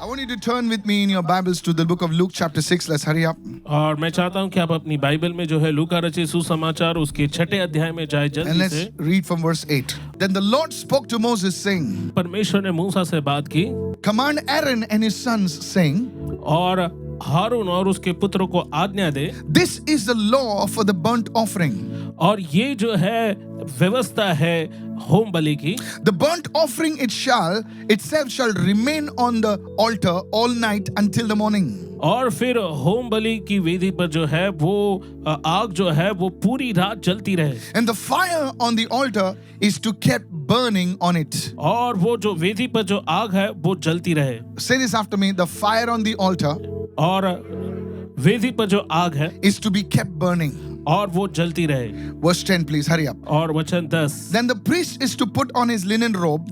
want you to turn with me in your Bibles to the book of Luke chapter 6. Let's hurry up. और मैं चाहता हूं कि आप अपनी बाइबल में जो है लूका रचित सुसमाचार उसके 6ठे अध्याय में जाए And जल्दी let's से। read from verse 8. Then the Lord spoke to Moses saying, परमेश्वर ने मूसा से बात की Command Aaron and his sons saying, और हारून और उसके पुत्रों को आज्ञा दे, This is the law for the burnt offering. और ये जो है व्यवस्था है होम बलि की। The burnt offering itself shall remain on the altar all night until the morning. और फिर होम बलि की वेदी पर जो है वो आग जो है वो पूरी रात जलती रहे। And the fire on the altar is to keep burning on it. और वो जो वेदी पर जो आग है वो जलती रहे। Say this after me. The fire on the altar और वेदी पर जो आग है is to be kept burning. और वो जलती रहे। Verse 10, please hurry up. और वचन 10। Then the priest is to put on his linen robe,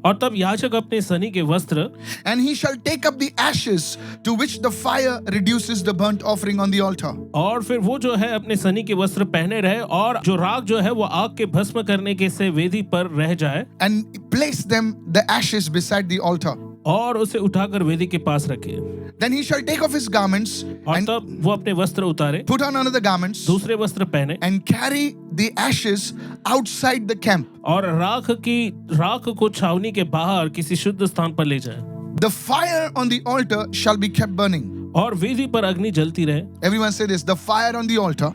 और तब याजक अपने सनी के वस्त्र and he shall take up the ashes to which the fire reduces the burnt offering on the altar. और फिर वो जो है अपने सनी के वस्त्र पहने रहे और जो राख जो है वो आग के भस्म करने के से वेदी पर रह जाए And place them, the ashes, beside the altar. और उसे उठाकर वेदी के पास रखे। Then he shall take off his garments और and तब वो अपने वस्त्र उतारे, put on another garments दूसरे वस्त्र पहने and carry the ashes outside the camp. और राख को छावनी के बाहर किसी शुद्ध स्थान पर ले जाए। The fire on the altar shall be kept burning. और वेदी पर अग्नि जलती रहे। Everyone say this. The fire on the altar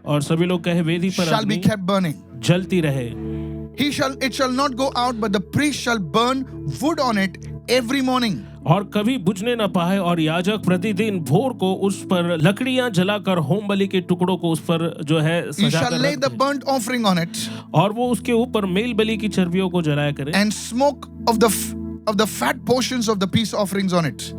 और सभी लोग कहे वेदी पर shall be अग्नि kept burning. जलती रहे। It shall not go out, but the priest shall burn wood on it every morning. और कभी बुझने न पाए और याजक प्रतिदिन भोर को उस पर लकड़ियां जलाकर होम बलि के टुकड़ों को उस पर जो है You सजा shall कर lay the रखे। burnt offering on it, और वो उसके ऊपर मेल बलि की चर्बियों को जलाया करे and smoke of the fat portions of the peace offerings on it.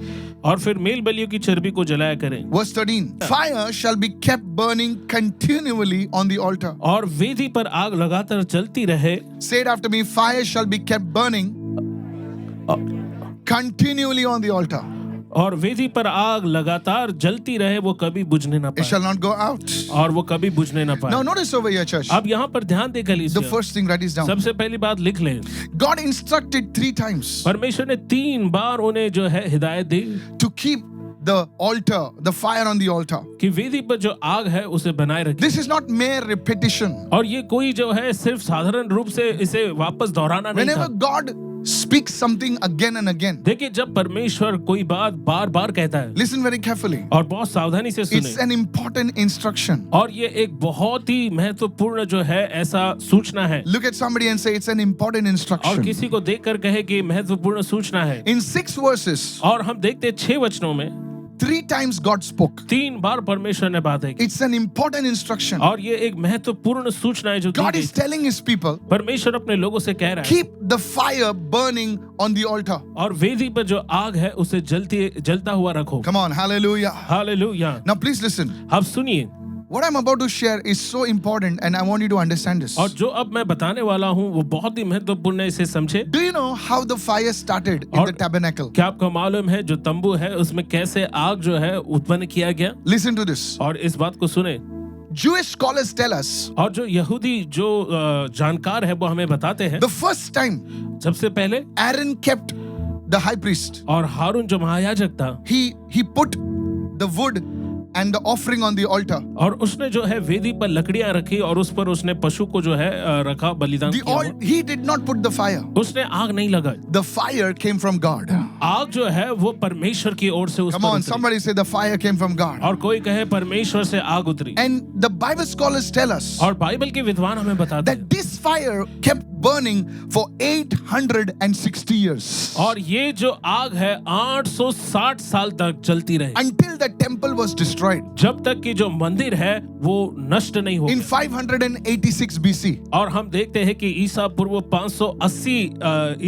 और फिर मेल बलियों की चर्बी को जलाया करे। Verse 13. Fire shall be kept burning continually on the altar. और वेदी पर आग लगातार जलती रहे। Say it after me. Fire shall be kept burning continually on the altar. और वेदी पर आग लगातार जलती रहे, वो कभी बुझने न It पाए। shall not go out. और वो कभी बुझने न पाए। Now notice over here, church. अब यहाँ पर ध्यान दे The कलीसिया, first thing, write this down. सबसे पहली बात लिख ले। God instructed 3 times परमेश्वर ने 3 बार उन्हें जो है हिदायत दी to keep the altar, the fire on the altar. कि वेदी पर जो आग है उसे बनाए रखें। This is not mere repetition. और ये कोई जो है सिर्फ साधारण रूप से इसे वापस दोहराना नहीं Whenever था। God speaks something again and again, देखिए जब परमेश्वर कोई बात बार बार कहता है listen very carefully. और बहुत सावधानी से It's सुने, an important instruction. और ये एक बहुत ही महत्वपूर्ण जो है ऐसा सूचना है। Look at somebody and say it's an important और instruction. किसी को देखकर कहे कि महत्वपूर्ण सूचना है। In 6 verses, और हम देखते हैं 6 वचनों में 3 times God spoke. 3 बार परमेश्वर ने बातें की It's an important instruction. और ये एक महत्वपूर्ण सूचना है जो दी God गई। is telling his people, परमेश्वर अपने लोगों से कह रहा है keep the fire burning on the altar. और वेदी पर जो आग है उसे जलता हुआ रखो। Come on, hallelujah. Hallelujah. Now please listen. अब सुनिए, What I'm about to share is so important and I want you to understand this. और जो अब मैं बताने वाला हूँ वो बहुत ही महत्वपूर्ण है, इसे समझे। Do you know how the fire started in the tabernacle? क्या आपको मालूम है जो तंबू है उसमें कैसे आग जो है उत्पन्न किया गया? Listen to this. और इस बात को सुने। Jewish scholars tell us और जो यहूदी जो जानकार है वो हमें बताते हैं, the first time सबसे पहले Aaron kept the high priest, और हारून जो महायाजक था, he put the wood and the offering on the altar. और उसने जो है वेदी पर लकड़ियां रखी और उस पर उसने पशु को जो है रखा, बलिदान किया हुआ। He did not put the fire. उसने आग नहीं लगाई। The fire came from God. आग जो है वो परमेश्वर की ओर से उस Come पर on, उतरी। somebody say the fire came from God. और कोई कहे परमेश्वर से आग उतरी। And the Bible scholars tell us और बाइबल के विद्वान हमें बताते हैं that this fire kept burning for 860 years. और ये जो आग है 860 साल तक चलती रही, Until the temple was destroyed जब तक कि जो मंदिर है वो नष्ट नहीं हो in गया। 586 BC. और हम देखते हैं कि ईसा पूर्व 580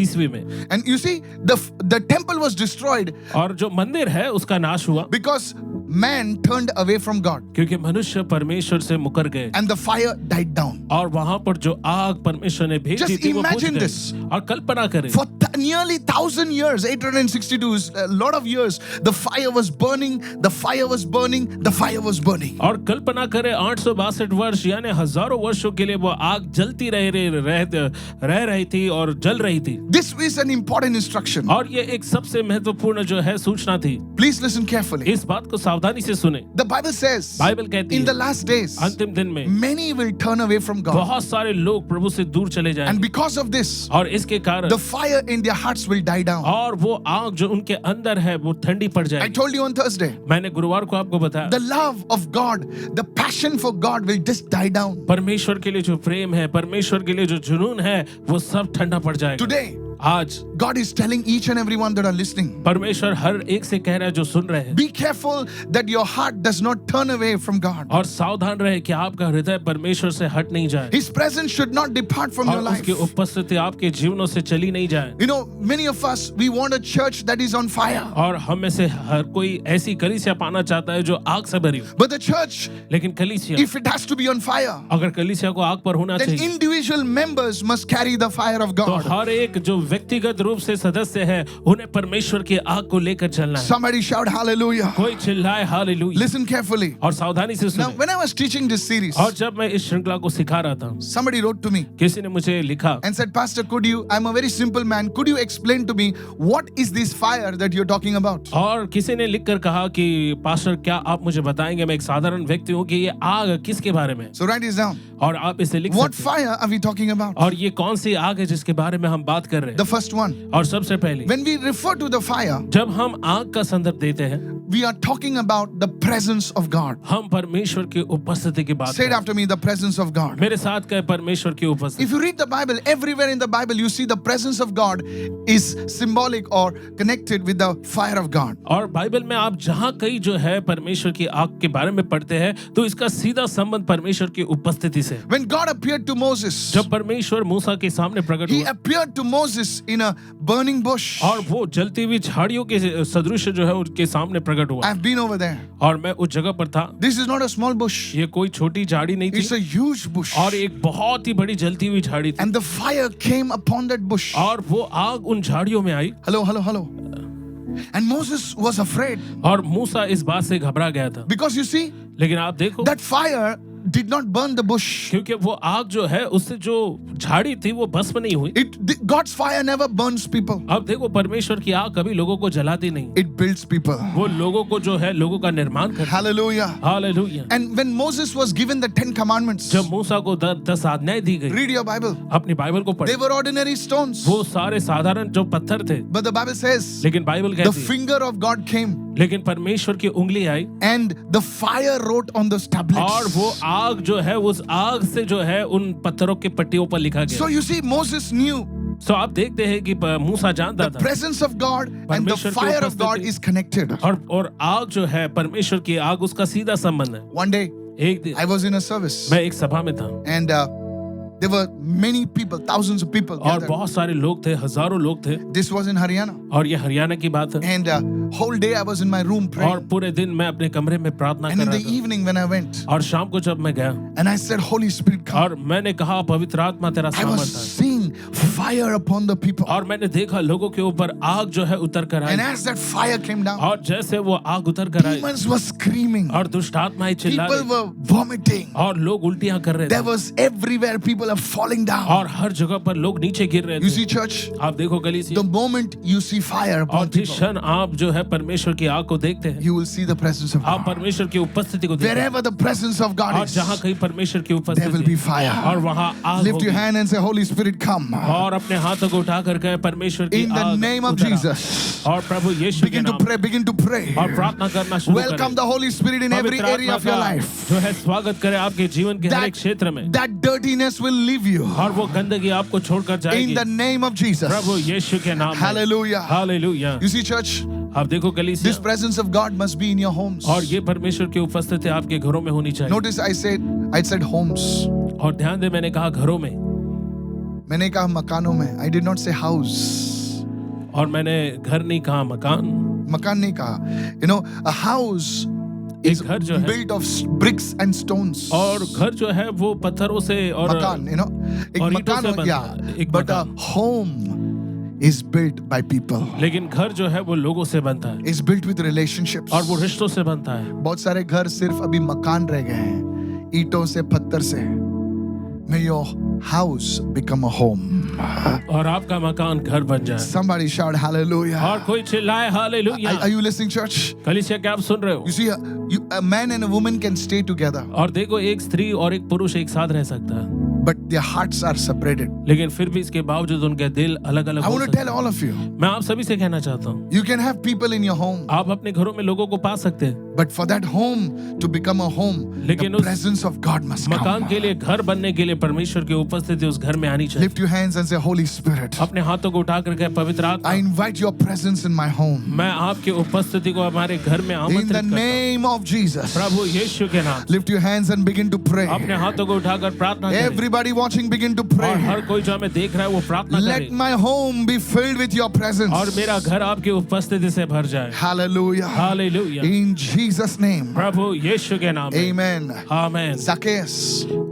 ईस्वी में, And you see, the temple was destroyed और जो मंदिर है उसका नाश हुआ because man turned away from God क्योंकि मनुष्य परमेश्वर से मुकर गए and the fire died down. और वहां पर जो आग परमेश्वर ने भेजी बेटी Just थी वो बुझ imagine गई। this. और कल्पना करें For nearly 1,000 years, 862, a lot of years, the fire was burning, the fire was burning, the fire was burning. और कल्पना करें 862 वर्ष यानी हजारों वर्षों के लिए वो आग जलती रह रही थी और जल रही थी। This is an important instruction. और ये एक सबसे महत्वपूर्ण जो है सूचना थी। Please listen carefully. इस बात को सावधानी से सुने। The Bible says, बाइबल कहती in the है last days, अंतिम दिन में many will turn away from God. बहुत सारे लोग प्रभु से दूर चले And जाएंगे because of this, और इसके कारण the fire in their hearts will die down. और वो आग जो उनके अंदर है वो ठंडी पड़ I जाएगी। told you on Thursday, मैंने गुरुवार को आपको बताया the love of God, the passion for God will just die down. परमेश्वर के लिए जो प्रेम है, परमेश्वर के लिए जो जुनून है, वो सब ठंडा पड़ जाएगा। Today, आज God is telling each and everyone that are listening, परमेश्वर हर एक से कह रहा है जो सुन रहे हैं, be careful that your heart does not turn away from God. और सावधान रहे कि आपका हृदय परमेश्वर से हट नहीं जाए His presence should not depart from your और life. उसकी उपस्थिति आपके जीवनों से चली नहीं जाए। You know, many of us, we want a church that is on fire. और हम में से हर कोई ऐसी कलीसिया पाना चाहता है जो आग से भरी हो। But the church, लेकिन कलीसिया if it has to be on fire, अगर कलीसिया को आग पर होना then चाहिए individual members must carry the fire of तो God. हर एक जो व्यक्तिगत रूप से सदस्य है उन्हें परमेश्वर की आग को लेकर चलना है। Somebody shout hallelujah. कोई चिल्लाए हालेलुया। Listen carefully. और सावधानी से Now, सुने। when I was teaching this series, और जब मैं इस श्रृंखला को सिखा रहा था somebody wrote to me किसी ने मुझे लिखा and said, Pastor, I'm a very simple man. Could you explain to me what is this fire that you're talking about? और किसी ने लिखकर कहा कि पास्टर क्या आप मुझे बताएंगे, मैं एक साधारण व्यक्ति हूँ, कि ये आग किसके बारे में, So write this down. और आप इसे लिख What सकते हैं। fire are we talking about? और ये कौन सी आग है जिसके बारे में हम बात कर रहे The हैं। first one. और सबसे पहले When we refer to the fire, जब हम आग का संदर्भ देते हैं we are talking about the presence of God. हम परमेश्वर की उपस्थिति की बात Say it करते after me, the presence of God. हैं। मेरे साथ कहे परमेश्वर की उपस्थिति। If you read the Bible, everywhere in the Bible, you see the presence of God is symbolic or connected with the fire of God. और Bible में आप जहाँ कहीं जो है परमेश्वर की आग के बारे में पढ़ते हैं तो इसका सीधा संबंध परमेश्वर की उपस्थिति से। When God appeared to Moses, जब परमेश्वर मूसा के सामने प्रकट He हुआ appeared to Moses in a burning bush. और वो जलती हुई झाड़ियों के सदृश जो है उनके सामने प्रकट हुआ I've been over there. और मैं उस जगह पर था। This is not a small bush. ये कोई छोटी झाड़ी नहीं It's थी a huge bush. और एक बहुत ही बड़ी जलती हुई झाड़ी थी And the fire came upon that bush. और वो आग उन झाड़ियों में आई Hello, hello, hello. And Moses was afraid और मूसा इस बात से घबरा गया था। because you see, लेकिन आप देखो that fire did not burn the bush. क्योंकि वो आग जो है उससे जो झाड़ी थी वो भस्म नहीं हुई। God's fire never burns people. अब देखो परमेश्वर की आग कभी लोगों को जलाती नहीं, It builds people. वो लोगों को जो है लोगों का निर्माण करती है। Hallelujah. Hallelujah. And when Moses was given the 10 commandments, जब मूसा को 10 आज्ञाएं दी गई, read your Bible. अपनी बाइबल को They पढ़े, were ordinary stones. वो सारे साधारण जो पत्थर थे, But the Bible says लेकिन बाइबल the कहती है, finger of God came लेकिन परमेश्वर की उंगली आई and the fire wrote on those tablets. और वो आग जो है उस आग से जो है उन पत्थरों के पट्टियों पर लिखा So गया। you see, Moses knew तो आप देखते हैं कि मूसा जानता the था presence of God and the परमेश्वर की fire of God उपस्थिति is connected. और आग जो है परमेश्वर की आग उसका सीधा संबंध है। One day, एक दिन I was in a service मैं एक सभा में था and there were many people, thousands of people और gathered. बहुत सारे लोग थे, हजारों लोग थे This was in Haryana. और ये हरियाणा की बात है। And whole day I was in my room और praying. पूरे दिन मैं अपने कमरे में प्रार्थना And कर in the रहा था evening when I went, और शाम को जब मैं गया and I said, Holy Spirit, come. और मैंने कहा पवित्र आत्मा तेरा I was सामर्थ है seeing fire upon the people. और मैंने देखा लोगों के ऊपर आग जो है उतर कर And I as that fire came down, और जैसे वो आग उतर कर आई demons were screaming. और दुष्ट आत्माएं चिल्ला People रही were vomiting. और लोग उल्टियां कर रहे There थे was everywhere people are falling down. और हर जगह पर लोग नीचे गिर रहे You थे। see, church, आप देखो कलीसिया, the moment you see fire और upon जिस people, क्षण आप जो है परमेश्वर की आग को देखते हैं you will see the presence of आप God. परमेश्वर की उपस्थिति को देखते हैं Wherever the presence of God और is, जहाँ कहीं परमेश्वर की there will be उपस्थिति fire. और वहाँ आग Lift your होगी hand and say, Holy Spirit, come. और अपने हाथों को उठा कर कहे परमेश्वर की In the आग name of उतरा। Jesus. और प्रभु यीशु के Begin to नाम pray, begin to pray. और प्रार्थना करना शुरू Welcome करें। the Holy Spirit in every पवित्र area आत्मा of your का life. जो है स्वागत करे आपके जीवन के हर एक क्षेत्र में That dirtiness will leave you. और वो गंदगी आपको छोड़कर In जाएगी the name of Jesus. प्रभु यीशु के नाम में। Hallelujah. Hallelujah. You see, church, आप देखो this कलीसिया presence of God must be in your homes. और ये परमेश्वर की उपस्थिति आपके घरों में होनी चाहिए Notice I said homes. और ध्यान दे मैंने कहा घरों में मैंने कहा मकानों में. I did not say house. और मैंने घर नहीं कहा मकान मकान नहीं कहा. You know, a house is घर जो है built of bricks and stones. और घर जो है वो पत्थरों से और Makan, you know, एक और ईंटों मकान से हो बनता गया, है, एक but a मकान। home is built by people. लेकिन घर जो है वो लोगों से बनता है Is built with relationships. और वो रिश्तों से बनता है। बहुत सारे घर सिर्फ अभी मकान रह गए हैं, ईंटों से, पत्थर से। May your house become a home. और आपका मकान घर बन जाए। Somebody shout hallelujah. और कोई चिल्लाए hallelujah. Are you listening, church? कलीसिया क्या आप सुन रहे हो? You see, a man and a woman can stay together, और देखो एक स्त्री और एक पुरुष एक साथ रह सकता है, but their hearts are separated. लेकिन फिर भी इसके बावजूद उनके दिल अलग अलग I हो want to सकते tell हैं। all of you, मैं आप सभी से कहना चाहता हूँ, you can have people in your home, आप अपने घरों में लोगों को पा सकते हैं, but for that home to become a home, लेकिन the उस presence of God must मकान come. के लिए, घर बनने के लिए परमेश्वर की उपस्थिति उस घर में आनी चाहिए। Lift your hands and say, Holy Spirit, अपने हाथों को उठा करके पवित्र I आत्मा, invite your presence in my home. मैं आपकी उपस्थिति को हमारे घर में In आमंत्रित the करता हूँ। name of Jesus. प्रभु यीशु के नाम से Lift your hands and begin to pray. अपने हाथों को उठाकर प्रार्थना करें। Everybody watching, begin to और pray. हर कोई जो हमें देख रहा है वो प्रार्थना Let करे my home be filled with your presence. और मेरा घर आपकी उपस्थिति से भर जाए। Hallelujah. Hallelujah. In Jesus' name. प्रभु यीशु के नाम में Amen. आमेन। Zacchaeus,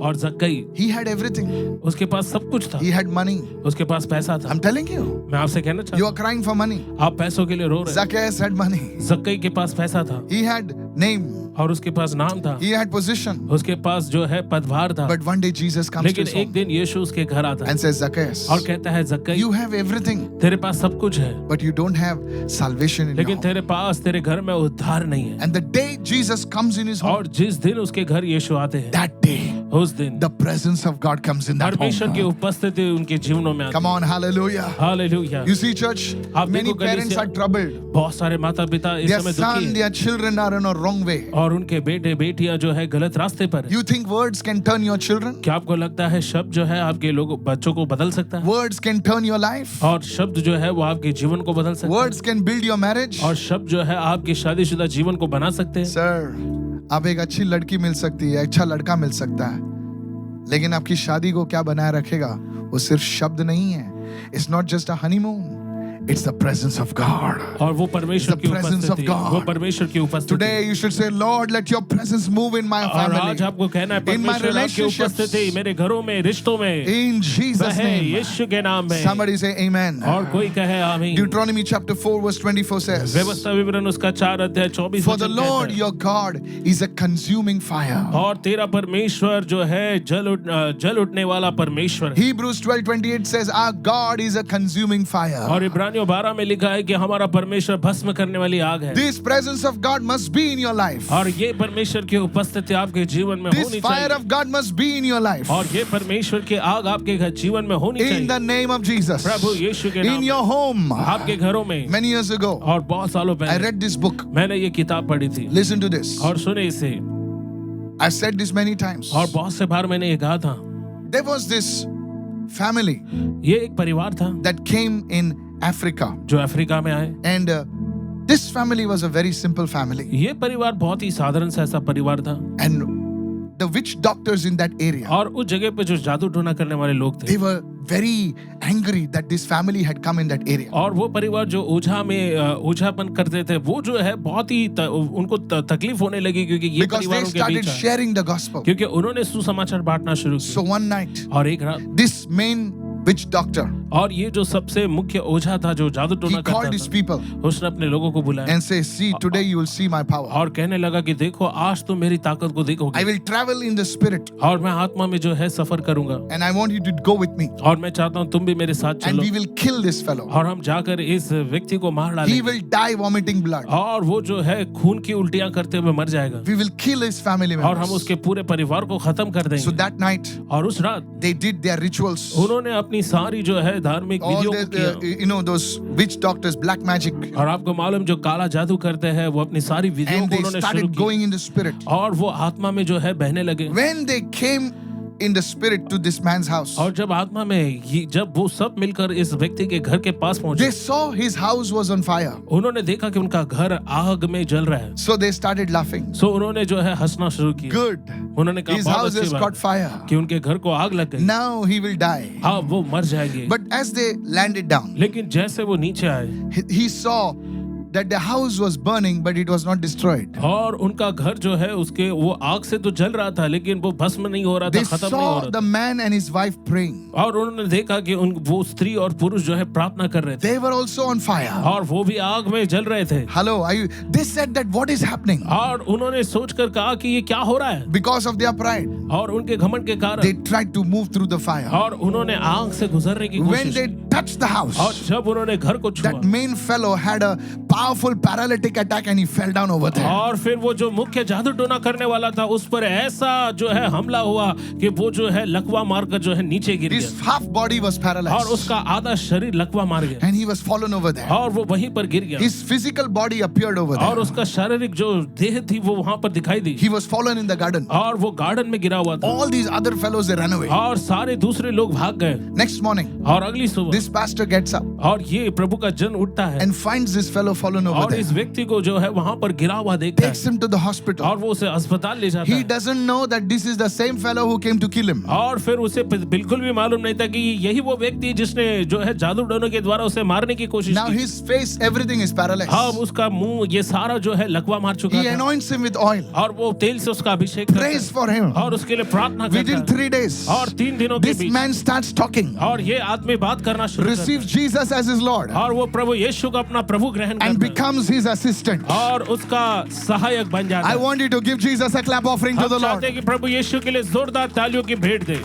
और जक्कई, he had everything. उसके पास सब कुछ था, He had money. उसके पास पैसा था। I'm telling you, मैं आपसे कहना चाहता you हूँ, are crying for money. आप पैसों के लिए रो रहे हैं। Zacchaeus had money. जक्कई के पास पैसा था He had name. और उसके पास नाम था, He had position. उसके पास जो है पदभार था। But one day Jesus comes to लेकिन his एक home दिन यीशु उसके घर आता है and says, Zacchaeus, और कहता है, जक्कई, you have everything, तेरे पास सब कुछ है, but you don't have salvation in your लेकिन home. तेरे पास, तेरे घर में उद्धार नहीं है। And the day Jesus comes in his home, और जिस दिन उसके घर यीशु आते हैं, that day, उस दिन the presence of God comes in that परमेश्वर की home. उपस्थिति उनके जीवनों में आती Come on, hallelujah. है। हालेलुया। You see, church, आप many देखो parents कलीसिया, are troubled. बहुत सारे माता पिता इस Their समय दुखी son, हैं their children are on a wrong way. और उनके बेटे बेटियां जो है गलत रास्ते पर है। You think words can turn your children? क्या आपको लगता है शब्द जो है आपके लोगों बच्चों को बदल सकता है? Words can turn your life. और शब्द जो है वो आपके जीवन को बदल सकता है। Words can build your marriage. और शब्द जो है आपके शादीशुदा जीवन को बना सकते हैं। सर, आप एक अच्छी लड़की मिल सकती है, अच्छा लड़का मिल सकता है, लेकिन आपकी शादी को क्या बनाए रखेगा वो सिर्फ शब्द नहीं है. It's not just a honeymoon. It's the presence of God. और वो परमेश्वर The की presence of उपस्थिति, God. वो परमेश्वर की उपस्थिति। Today you should say, Lord, let your presence move in my और आज family, आपको कहना है in my परमेश्वर आपकी relationships, उपस्थिति मेरे घरों में, रिश्तों में in Jesus' है name. यीशु के नाम में। Somebody say amen. और कोई कहे आमीन। Deuteronomy chapter 4 verse 24 says, व्यवस्था विवरण उसका 4:24 For the वचन कहता Lord है, your God is a consuming fire. और तेरा परमेश्वर जो है जल उठने वाला परमेश्वर है। Hebrews 12:28 says, Our God is a consuming fire. और इब्रानियों 12 में लिखा है कि हमारा परमेश्वर भस्म करने वाली आग है। This presence of God must be in your life. और ये परमेश्वर की उपस्थिति आपके जीवन में This होनी fire चाहिए। of God must be in your life. और ये परमेश्वर की आग आपके जीवन में होनी In चाहिए। the name of Jesus. प्रभु यीशु के In नाम your home. में। आपके घरों में। Many years ago, और बहुत सालों I पहले read this book. मैंने ये किताब पढ़ी थी Listen to this. और सुने इसे। I've said this many times. और बहुत से बार मैंने ये कहा था। There was this family ये एक परिवार था that came in Africa. जो अफ्रीका में आए। And this family was a very simple family. ये परिवार बहुत ही साधारण सा ऐसा परिवार था And the witch doctors in that area, और उस जगह पे जो जादू टोना करने वाले लोग थे they were very angry that this family had come in that area. और वो परिवार जो ओझा में ओझापन करते थे वो जो है बहुत ही उनको तकलीफ होने लगी क्योंकि ये Because they परिवारों के started बीच आए। sharing the gospel. क्योंकि उन्होंने सुसमाचार बांटना शुरू So किया one night, और एक रात this main witch doctor, और ये जो सबसे मुख्य ओझा था जो जादू he टोना called करता his था people उसने अपने लोगों को बुलाया and said, see, today you will see my power. और कहने लगा कि देखो आज तुम मेरी ताकत को I देखोगे will travel in the spirit और मैं आत्मा में जो है सफर करूंगा and I want you to go with me. और मैं चाहता हूँ तुम भी मेरे साथ And चलो we will kill this fellow. और हम जाकर इस व्यक्ति को मार He डालेंगे will die vomiting blood. और वो जो है खून की उल्टियां करते हुए मर जाएगा We will kill his family और हम members. उसके पूरे परिवार को खत्म कर So देंगे that night, और उस रात they did their rituals. उन्होंने अपनी सारी जो है धार्मिक All विधियों the, को किया those witch doctors, black magic. और आपको मालूम जो काला जादू करते हैं वो अपनी सारी विधियों And को they उन्होंने शुरू started की going in the spirit. और वो आत्मा में जो है बहने लगे When they came in the spirit to this man's house, और जब आत्मा में जब वो सब मिलकर इस व्यक्ति के घर के पास they पहुंचे saw his house was on fire. उन्होंने देखा कि उनका घर आग में जल रहा है So they started laughing. सो उन्होंने जो है हंसना शुरू किया Good. उन्होंने कहा His बहुत house अच्छी has बात caught fire. कि उनके घर को आग लग गई Now he will die. हाँ वो मर जाएंगे But as they landed down, लेकिन जैसे वो नीचे आए he saw that the house was burning, but it was not destroyed. और उनका घर जो है उसके वो आग से तो जल रहा था लेकिन वो भस्म नहीं हो रहा था, They खत्म नहीं हो saw रहा the man and his wife praying. था। और उन्होंने देखा कि वो स्त्री और पुरुष जो है प्रार्थना कर रहे थे They were also on fire. और वो भी आग में जल रहे थे। Hello, they said that what is happening? और उन्होंने सोचकर कहा कि ये क्या हो रहा है, Because of their pride, और उनके घमंड के कारण they tried to move through the fire. और उन्होंने आग से गुजरने की When कोशिश they की। touched the house, और जब उन्होंने घर को छुआ that main fellow had a powerful paralytic attack and he fell down over there. और फिर वो जो मुख्य जादू टोना करने वाला था उस पर ऐसा जो है हमला हुआ कि वो जो है लकवा मारकर जो है नीचे गिर His गया half body was और paralyzed उसका आधा शरीर लकवा मार गया and he was fallen over there. और वो वहीं पर गिर गया His physical body appeared over और there. उसका शारीरिक जो देह थी वो वहां पर दिखाई दी He was fallen in the garden. और वो गार्डन में गिरा हुआ था All these other fellows, they ran away. और सारे दूसरे लोग भाग गए। Next morning, और अगली सुबह this pastor gets up और ये प्रभु का जन उठता है and finds this fellow fallen over और इस there. व्यक्ति को जो है वहां पर गिरा हुआ देखता Takes है him to the hospital. और वो उसे अस्पताल ले जाता He है doesn't know that this is the same fellow who came to kill him. और फिर उसे बिल्कुल भी मालूम नहीं था कि यही वो व्यक्ति है जिसने जो है जादू टोने के द्वारा उसे मारने की कोशिश Now की। his face, everything is paralyzed. अब उसका मुंह ये सारा जो है लकवा मार चुका He था anoints him with oil. और वो तेल से उसका अभिषेक करता Prays है for him. और उसके लिए प्रार्थना करता Within है 3 days, और 3 दिनों के this beach man starts talking, और ये आदमी बात करना शुरू करता receives Jesus as his Lord, है और वो प्रभु यीशु को अपना प्रभु ग्रहण and करता है becomes his assistant. और उसका सहायक बन जाता I है। want you to give Jesus a clap offering to हम the चाहते Lord. हैं कि प्रभु यीशु के लिए जोरदार तालियों की भेंट दे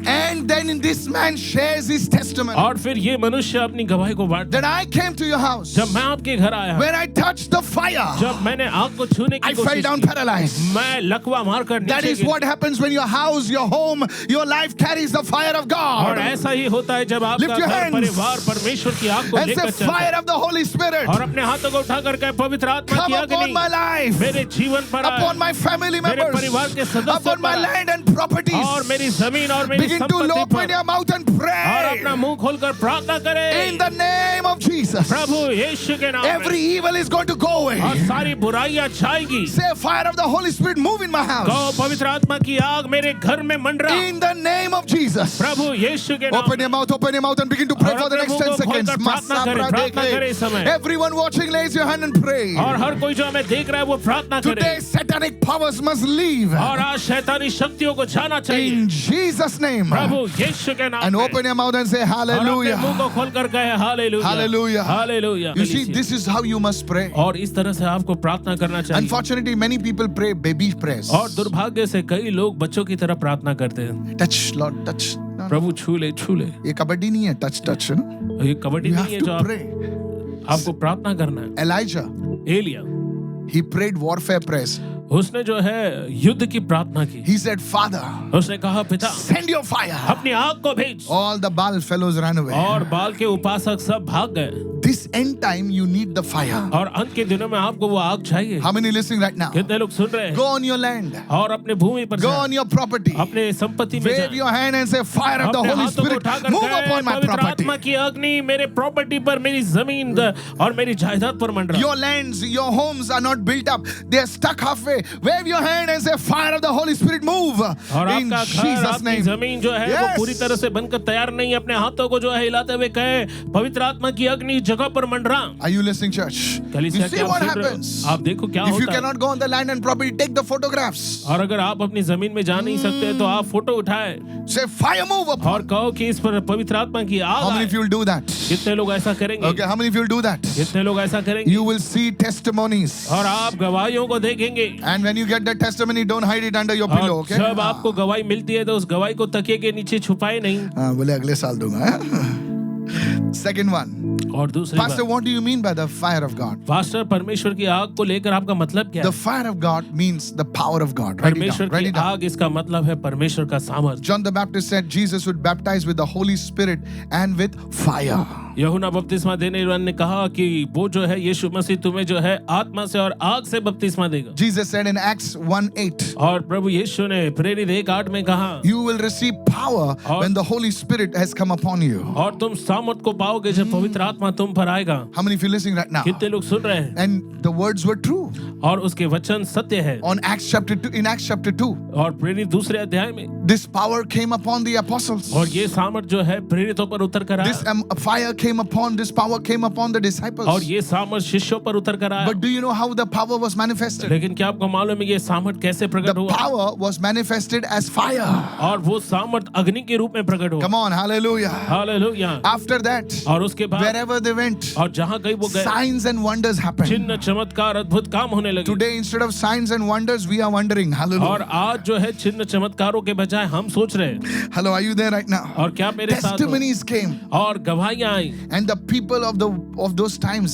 And then this man shares his testimony और फिर ये मनुष्य अपनी गवाही को बांटता that I came to your house. है। जब मैं आपके घर आया When I touched the fire, जब मैंने आग को छूने की I fell कोशिश down की paralyzed. मैं लकवा मारकर That नीचे is गिरा। what happens when your house, your home, your life carries the fire of और God. ऐसा ही होता है जब Lift आपका your घर hands परिवार परमेश्वर की आग को And लेकर say, चलता fire है of the Holy Spirit, और अपने हाथों को उठाकर कहे पवित्र आत्मा come की upon my अग्नि life, मेरे जीवन पर आए, upon my family मेरे members, परिवार के सदस्यों upon my पर आए, land and properties. और मेरी जमीन और मेरी Begin to संपत्ति open पर your mouth and और pray अपना मुंह खोलकर प्रार्थना करें in the name of Jesus. प्रभु यीशु के नाम Every में evil is going to go away. और सारी बुराइयां जाएगी। Say, fire of the Holy Spirit, move in my कहो house. पवित्र आत्मा की आग मेरे घर में मंडरा In the name of Jesus. प्रभु यीशु के नाम Open में। open your mouth and begin to pray और for the अपने next मुंह 10 को seconds. खोलकर प्रार्थना करें, प्रार्थना करें इस समय। Everyone watching, raise your hand and pray. और हर कोई जो हमें देख रहा है वो प्रार्थना करे Today, satanic powers must leave. और आज शैतानी शक्तियों को जाना चाहिए In Jesus' name. प्रभु यीशु के नाम And में। open your mouth and say और अपने hallelujah. मुंह को खोलकर कहे hallelujah Hallelujah. Hallelujah. You see, this is how you must pray. और इस तरह से आपको प्रार्थना करना चाहिए। Unfortunately, many people pray baby prayers. और दुर्भाग्य से कई लोग बच्चों की तरह प्रार्थना करते हैं Touch, Lord, touch. No, no. प्रभु छू ले छू ले। ये कबड्डी नहीं है, touch, touch. है ना? ये कबड्डी You नहीं have है जो to आप pray. आपको प्रार्थना करना है। Elijah, Elia he prayed warfare prayers. उसने जो है युद्ध की प्रार्थना की। He said, Father, उसने कहा पिता send your fire. अपनी आग को भेज। All the Baal fellows ran away. और बाल के उपासक सब भाग गए। This end time, you need the fire. और अंत के दिनों में आपको वो आग चाहिए। How many listening right now? कितने लोग सुन रहे Go हैं? on your land. और अपने भूमि पर Go जाएं, on your property. अपने संपत्ति में Wave जाएं। your hand and say, fire of the अपने Holy हाथों को Spirit, उठाकर move कहें, upon my पवित्र property. आत्मा की अग्नि मेरे प्रॉपर्टी पर, मेरी जमीन और मेरी जायदाद पर मंडरा। Your lands, your homes are not built up. They are stuck halfway. Wave your hand and say, fire of the Holy Spirit, move. और In आपका घर, Jesus' आपकी name. जमीन जो है वो Yes. पूरी तरह से बनकर तैयार नहीं है। अपने हाथों को जो है हिलाते हुए कहे पवित्र आत्मा की अग्नि जगह पर मंडरा। Are you listening, church? You कलीसिया see क्या what सुन रहे हो? happens? आप देखो क्या If you होता है। cannot go on the land and property, take the photographs. और अगर आप अपनी जमीन में जा नहीं सकते तो आप फोटो उठाए Say, fire move और upon. कहो कि इस पर पवित्र आत्मा की आग How many आए। of you will do that? कितने लोग ऐसा करेंगे? Okay, how many of you will do that? कितने लोग ऐसा करेंगे? You will see testimonies. और आप गवाहियों को देखेंगे। And when you get the testimony, don't hide it under your pillow, और okay? जब आपको गवाही मिलती है तो उस गवाही को तकिए के नीचे छुपाए नहीं। हाँ, बोले अगले साल दूंगा. Second one. और दूसरी Pastor, बात, what do you mean by the fire of God? Pastor परमेश्वर की आग को लेकर आपका मतलब क्या The है? fire of God means the power of God. Write it परमेश्वर down. Write की it down. आग इसका मतलब है परमेश्वर का सामर्थ्य। John the Baptist said Jesus would baptize with the Holy Spirit and with fire. यूहन्ना बपतिस्मा देने वाले ने कहा कि वो जो है यीशु मसीह तुम्हें जो है आत्मा से और आग से बपतिस्मा देगा। Jesus said in Acts 1:8, और प्रभु यीशु ने प्रेरित 1:8 में कहा you will receive power when the Holy Spirit has come upon you. और तुम सामर्थ को पाओगे जब पवित्र आत्मा तुम पर आएगा। How many of you listening right now? कितने लोग सुन रहे हैं? And the words were true. और उसके वचन सत्य है। On Acts chapter 2, in Acts chapter 2, और प्रेरित 2 अध्याय में this power came upon the apostles. और ये सामर्थ जो है प्रेरितों पर उतर कर This आया। fire came upon, this power came upon the disciples. और ये सामर्थ शिष्यों पर उतर कर आया। But do you know how the power was manifested? लेकिन क्या आपको मालूम है ये सामर्थ कैसे The प्रकट हुआ? power was manifested as fire. और वो सामर्थ अग्नि के रूप में प्रकट हुआ। Come on, hallelujah. Hallelujah. After that, और उसके बाद wherever they went, और जहाँ कहीं वो गए, signs and wonders happened. चिन्ह चमत्कार अद्भुत काम होने लगे। Today, instead of signs and wonders, we are wondering. और Hallelujah. आज जो है चिन्ह चमत्कारों के बजाय हम सोच रहे हैं। Hello, are you there right now? और क्या मेरे साथ हो? Testimonies came, और गवाहियां आई and the people of those times,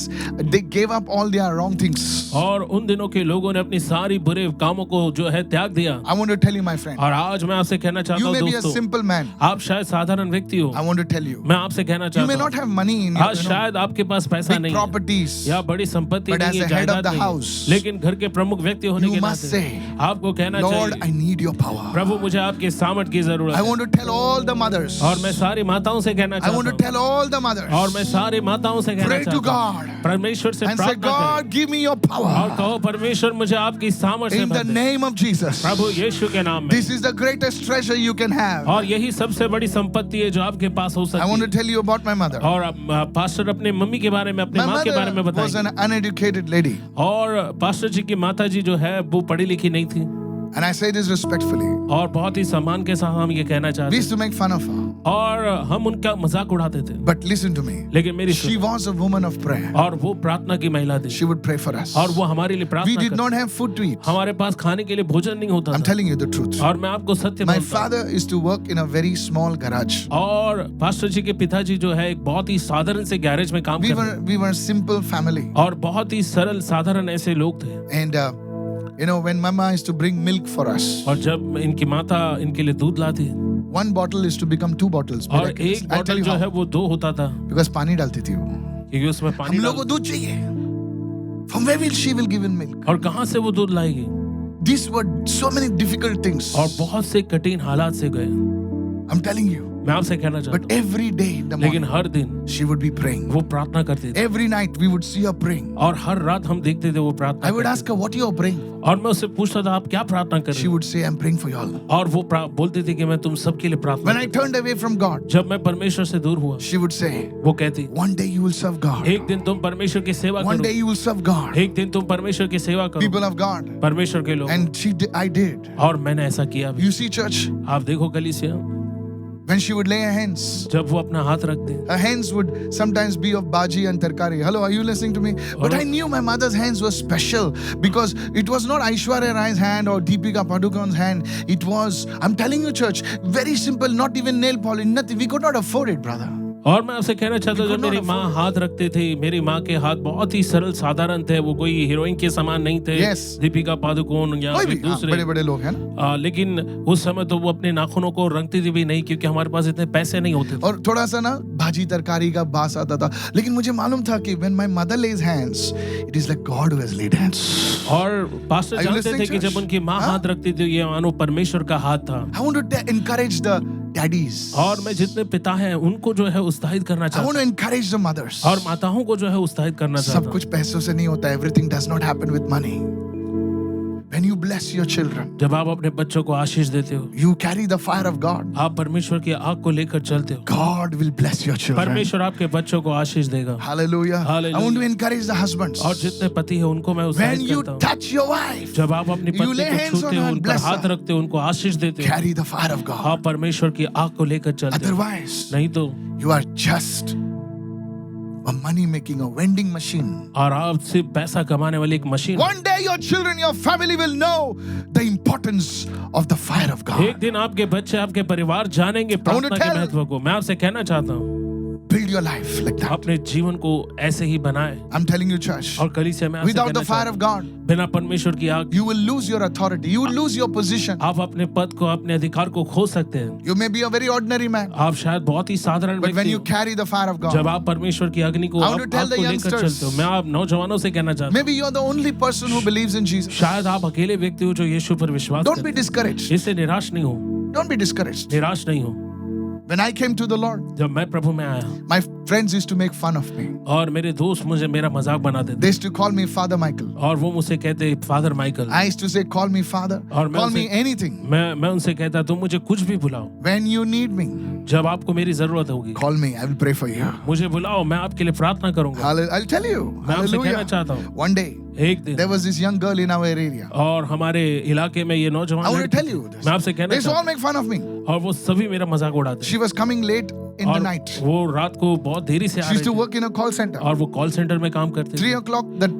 they gave up all their wrong things. और उन दिनों के लोगों ने अपनी सारी बुरे कामों को जो है त्याग दिया। I want to tell you, my friend, और आज मैं आपसे कहना चाहता you हूँ may be a दोस्तों, simple man. आप शायद साधारण व्यक्ति हो। I want to tell you, मैं आपसे कहना you चाहता may हूँ not have money in your, आज शायद आपके पास पैसा big नहीं है properties, या बड़ी संपत्ति But नहीं as है, the head of जायदाद the नहीं है, house, लेकिन घर के प्रमुख व्यक्ति होने you के must नाते say, आपको कहना Lord, I चाहिए, need your power. प्रभु मुझे आपके सामर्थ की जरूरत I है। want to tell all the mothers. और मैं सारी माताओं से कहना I want चाहता to हूँ, tell all the mothers. और मैं सारी माताओं से कहना Pray to चाहता हूँ, God परमेश्वर से and say, प्रार्थना करें God, give me your और power कहो परमेश्वर मुझे आपकी सामर्थ से in the भर दे। name of Jesus. प्रभु यीशु के नाम में। This is the greatest treasure you can have. और यही सबसे बड़ी संपत्ति है जो आपके पास हो I सकती want है। to tell you about my mother. और पास्टर अपने मम्मी के बारे में, अपने My माँ के बारे में mother was बताएंगे। an uneducated lady. और पास्टर जी की माता जी जो है वो पढ़ी लिखी नहीं थी And I say this respectfully. और बहुत ही सम्मान के साथ हम ये कहना We चाहते used to make fun of her. हैं और हम उनका मजाक उड़ाते थे। But listen to me. लेकिन मेरी She सुनो, was a woman of prayer. और वो प्रार्थना की महिला थी She would pray for us. और वो हमारे लिए We प्रार्थना did करती। not have food to eat. हमारे पास खाने के लिए भोजन नहीं होता I'm था। telling you the truth. और मैं आपको सत्य My बोलता हूँ। father used to work in a very small garage. और पास्टर जी के पिताजी जो है एक बहुत ही साधारण से गैरेज में काम करते थे We were a simple family. और बहुत ही सरल साधारण ऐसे लोग थे। And when mama used to bring milk for us, और जब इनकी माता इनके लिए दूध लाती one bottle used to become 2 bottles. और Miraculous. एक I'll tell बोतल you जो how. है वो 2 होता था Because पानी डालती थी वो. क्योंकि उसमें पानी हम लोग को डाल- दूध चाहिए. From where will she will give in milk? और कहाँ से वो दूध लाएगी। These were so many difficult things. और बहुत से कठिन हालात से गए। I'm telling you. मैं आपसे कहना चाहता But every day in the हूँ लेकिन morning, हर दिन she would be praying. वो प्रार्थना करती थी Every night we would see her praying. और हर रात हम देखते थे वो प्रार्थना I would करती ask her, what you are praying? थी। और मैं उससे पूछता था आप क्या प्रार्थना कर रही She हो? would say, I'm praying for you all. और वो बोलती थी कि मैं तुम सबके लिए प्रार्थना When I करती turned away from God, हूँ। जब मैं परमेश्वर से दूर हुआ she would say, वो कहती one day you will serve God. एक दिन तुम परमेश्वर की सेवा One day करो, you will serve God. एक दिन तुम परमेश्वर की सेवा करो, People of God. परमेश्वर के लोग। And I did. और मैंने ऐसा किया भी। You see, church, आप देखो कलीसिया, when she would lay her hands, जब वो अपना हाथ रख दे her hands would sometimes be of baji and tarkari. Hello, are you listening to me? But I knew my mother's hands were special because it was not Aishwarya Rai's hand or Deepika Padukone's hand. It was, I'm telling you, church, very simple, not even nail polish, nothing. We could not afford it, brother. और मैं आपसे कहना चाहता हूँ We जब could मेरी not माँ afford हाथ रखते थे, मेरी माँ के हाथ बहुत ही सरल साधारण थे, वो कोई हीरोइन के समान नहीं थे, Yes. दीपिका पादुकोण या कोई फिर भी दूसरे। बड़े बड़े लोग हैं ना. लेकिन उस समय तो वो अपने नाखूनों को रंगती थी भी नहीं क्योंकि हमारे पास इतने पैसे नहीं होते थे। और थोड़ा सा ना भाजी तरकारी का बास आता था, लेकिन मुझे मालूम था कि when my mother lays hands, it is like God who has laid hands. और पास्टर Are you जानते थे listening, कि church? जब उनकी माँ हाँ? हाथ रखती थी ये मानो परमेश्वर का हाथ था। I want to encourage the daddies. और मैं जितने पिता हैं उनको जो है उत्साहित करना I चाहता want हूँ to encourage the mothers. और माताओं को जो है उत्साहित करना सब चाहता हूँ। कुछ पैसों से नहीं होता. Everything does not happen with money. When you bless your children, जब आप अपने बच्चों को आशीष देते हो, you carry the fire of God. आप परमेश्वर की आग को लेकर चलते हो, God will bless your children. परमेश्वर आपके बच्चों को आशीष देगा। Hallelujah. Hallelujah. I want to encourage the husbands. और जितने पति हैं उनको मैं When उत्साहित you करता हूँ। touch your wife, जब आप अपनी you पत्नी lay को hands छूते on हो, her उन and पर bless हाथ her. रखते हो, उनको आशीष देते हो, Carry the fire of God. आप परमेश्वर की आग को लेकर चलते हो। Otherwise, नहीं तो you are just a money making, a vending machine. और आप सिर्फ पैसा कमाने वाली एक machine. One day your children, your family will know the importance of the fire of God. एक दिन आपके बच्चे, आपके परिवार जानेंगे प्रार्थना के tell- महत्व को। मैं आपसे कहना चाहता हूँ Build your life like that. अपने जीवन को ऐसे ही बनाए। I'm telling you, church, और कलीसिया में आपसे without कहना the fire चाहता of हूँ, God, बिना परमेश्वर की आग you will lose your authority. You will lose your position. आप अपने पद को, अपने अधिकार को खो सकते हैं। You may be a very ordinary man, आप शायद बहुत ही साधारण but when व्यक्ति you हो, carry the fire of जब God, आप परमेश्वर की अग्नि को I want to आप tell आग the को लेकर youngsters, चलते हो। मैं आप नौजवानों से कहना चाहता maybe you're the only person who believes in Jesus. हूँ, शायद आप अकेले व्यक्ति हो जो यीशु पर विश्वास Don't करते be हैं। discouraged. इससे निराश नहीं हो, Don't be discouraged. निराश नहीं हो। When I came to the Lord, जब मैं प्रभु में आया, my Friends used to make fun of me. और मेरे दोस्त मुझे मेरा मजाक बनाते थे They used to call me Father Michael. और वो मुझसे कहते father Michael. I used to say, call me Father. और मैं Call me उनसे- anything. मैं उनसे कहता तुम मुझे कुछ भी बुलाओ, When you need me, जब आपको मेरी जरूरत होगी call me. I will pray for you. मुझे बुलाओ, मैं आपके लिए प्रार्थना करूंगा। I'll tell you. मैं आपसे कहना Hallelujah. चाहता हूँ, One day, एक दिन there was this young girl in our area. और हमारे इलाके में ये नौजवान I want to लड़की tell थी। you this. मैं आपसे कहना They used to all चाहता make fun of me. हूँ, और वो सभी मेरा मजाक उड़ाते She was coming late in the और night. वो रात को बहुत देरी से आ She used to रही थी work in a call center. और वो कॉल सेंटर में काम करते थे 3 o'clock, the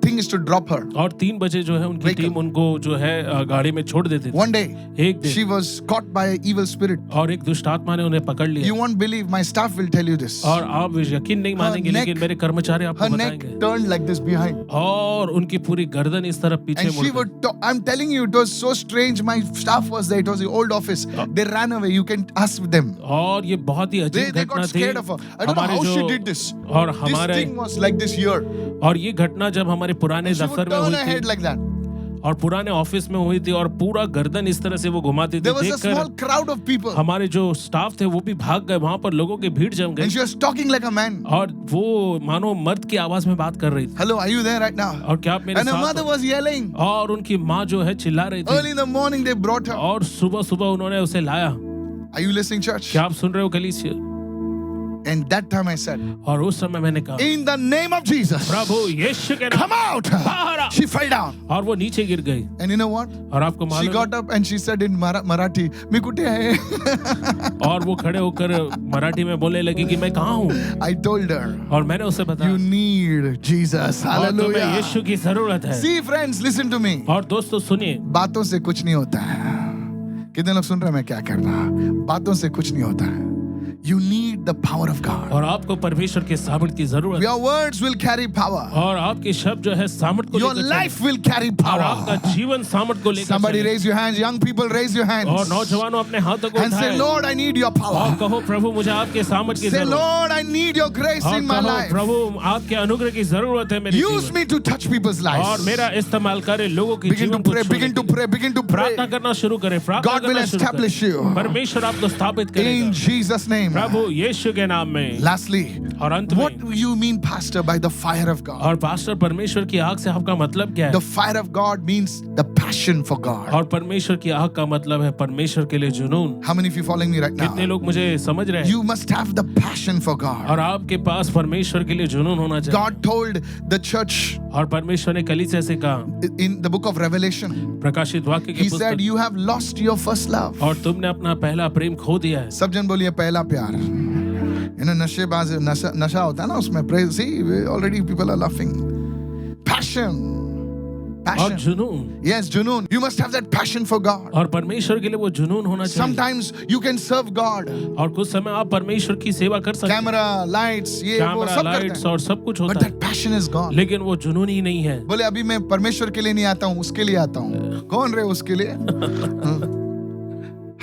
thing is to drop her. और 3 बजे जो है उनकी Vehicle. टीम उनको जो है गाड़ी में छोड़ देती थी। One day, एक दिन she was caught by an evil spirit. और एक दुष्ट आत्मा ने उन्हें पकड़ You लिया won't believe, my staff will tell you this. और आप यकीन नहीं मानेंगे neck- लेकिन मेरे कर्मचारी आपको Her neck बताएंगे turned like this behind. और उनकी पूरी गर्दन इस तरफ पीछे And she मुड़ would talk. I'm telling you, it was so strange. My staff was there. It was the old office. They ran away. You can ask them. और ये बहुत ही अजीब They घटना got थी scared of her. I don't know हमारे how she जो did this. और This हमारे thing was like this here. और ये घटना जब हमारे पुराने She would दफ्तर में turn हुई her head थी like that. और पुराने ऑफिस में हुई थी और पूरा गर्दन इस तरह से वो घुमाती थी There was a देखकर small crowd of people. हमारे जो स्टाफ थे वो भी भाग गए, वहां पर लोगों की भीड़ जम And गई she was talking like a man. और वो मानो मर्द की आवाज में बात कर रही थी। Hello, are you there right now? और क्या आप मेरे And her साथ mother हो? was yelling. और उनकी माँ जो है चिल्ला रही थी Early in the morning, they brought her. और सुबह सुबह उन्होंने उसे लाया। Are you listening, church? क्या आप सुन रहे हो कलीसिया? And that time I said, और उस समय मैंने कहा in the name of Jesus, प्रभु यीशु के नाम come out. बाहर आ। She fell down. और वो नीचे गिर गई And you know what? और आपको She मालूम है? got up and she said in Marathi, "मैं कुठे आहे?" और वो खड़े होकर मराठी में बोलने लगी कि मैं कहाँ हूँ I told her, और मैंने उसे you बताया need Jesus. और तुम्हें Hallelujah. यीशु की जरूरत है। See friends, listen to me. और दोस्तों सुनिए, बातों से कुछ नहीं होता है। कितने लोग सुन रहे हैं मैं क्या कर रहा? बातों से कुछ नहीं होता है। You need the power of God. और आपको परमेश्वर के सामर्थ की जरूरत है Your words will carry power. और आपके शब्द जो है सामर्थ को Your लेकर life चलें। will carry और power. आपका जीवन सामर्थ को लेकर Somebody चलें। raise your hands. Young people, raise your hands. और नौजवानों अपने हाथों को And say, उठाएं Lord, I need your और power. कहो प्रभु मुझे आपके सामर्थ की Say, जरूरत है Lord, I need your grace और in my कहो life. प्रभु आपके अनुग्रह की जरूरत है मेरे Use जीवन me to touch people's और lives. मेरा इस्तेमाल करे लोगों के Begin to जीवन को pray, छूने begin के to लिए। pray, begin to pray. प्रार्थना करना शुरू करें, प्रार्थना God will करना शुरू establish करें। you. परमेश्वर आपको स्थापित करेगा In Jesus' name. प्रभु यीशु के नाम में। Lastly, और अंत what में do you mean, Pastor, by the fire of God? और पास्टर परमेश्वर की आग से आपका मतलब क्या है? The fire of God means the passion for God. और परमेश्वर की आग का मतलब है परमेश्वर के लिए जुनून। How many of you following me right कितने now? लोग मुझे समझ रहे हैं? You must have the passion for God. और आपके पास परमेश्वर के लिए जुनून होना चाहिए। God told the church और परमेश्वर ने कलीसिया से कहा in the book of Revelation, प्रकाशित वाक्य He की said, पुस्तक, You have lost your first love. और तुमने अपना पहला प्रेम खो दिया है। सब जन बोलिए पहला प्यार। नशेबाज नशा होता है ना उसमें। Praise, see, already people are laughing. Passion. और Passion. जुनून Yes, Junoon. You must have that passion for God. और परमेश्वर के लिए वो जुनून होना चाहिए। Sometimes you can serve God. और कुछ समय आप परमेश्वर की सेवा कर सकते हैं। Camera, lights, ये वो कैमरा, सब करते लाइट्स हैं। और सब कुछ But होता है, that passion is gone. लेकिन वो जुनून ही नहीं है। बोले अभी मैं परमेश्वर के लिए नहीं आता हूँ, उसके लिए आता हूँ। कौन रहे उसके लिए?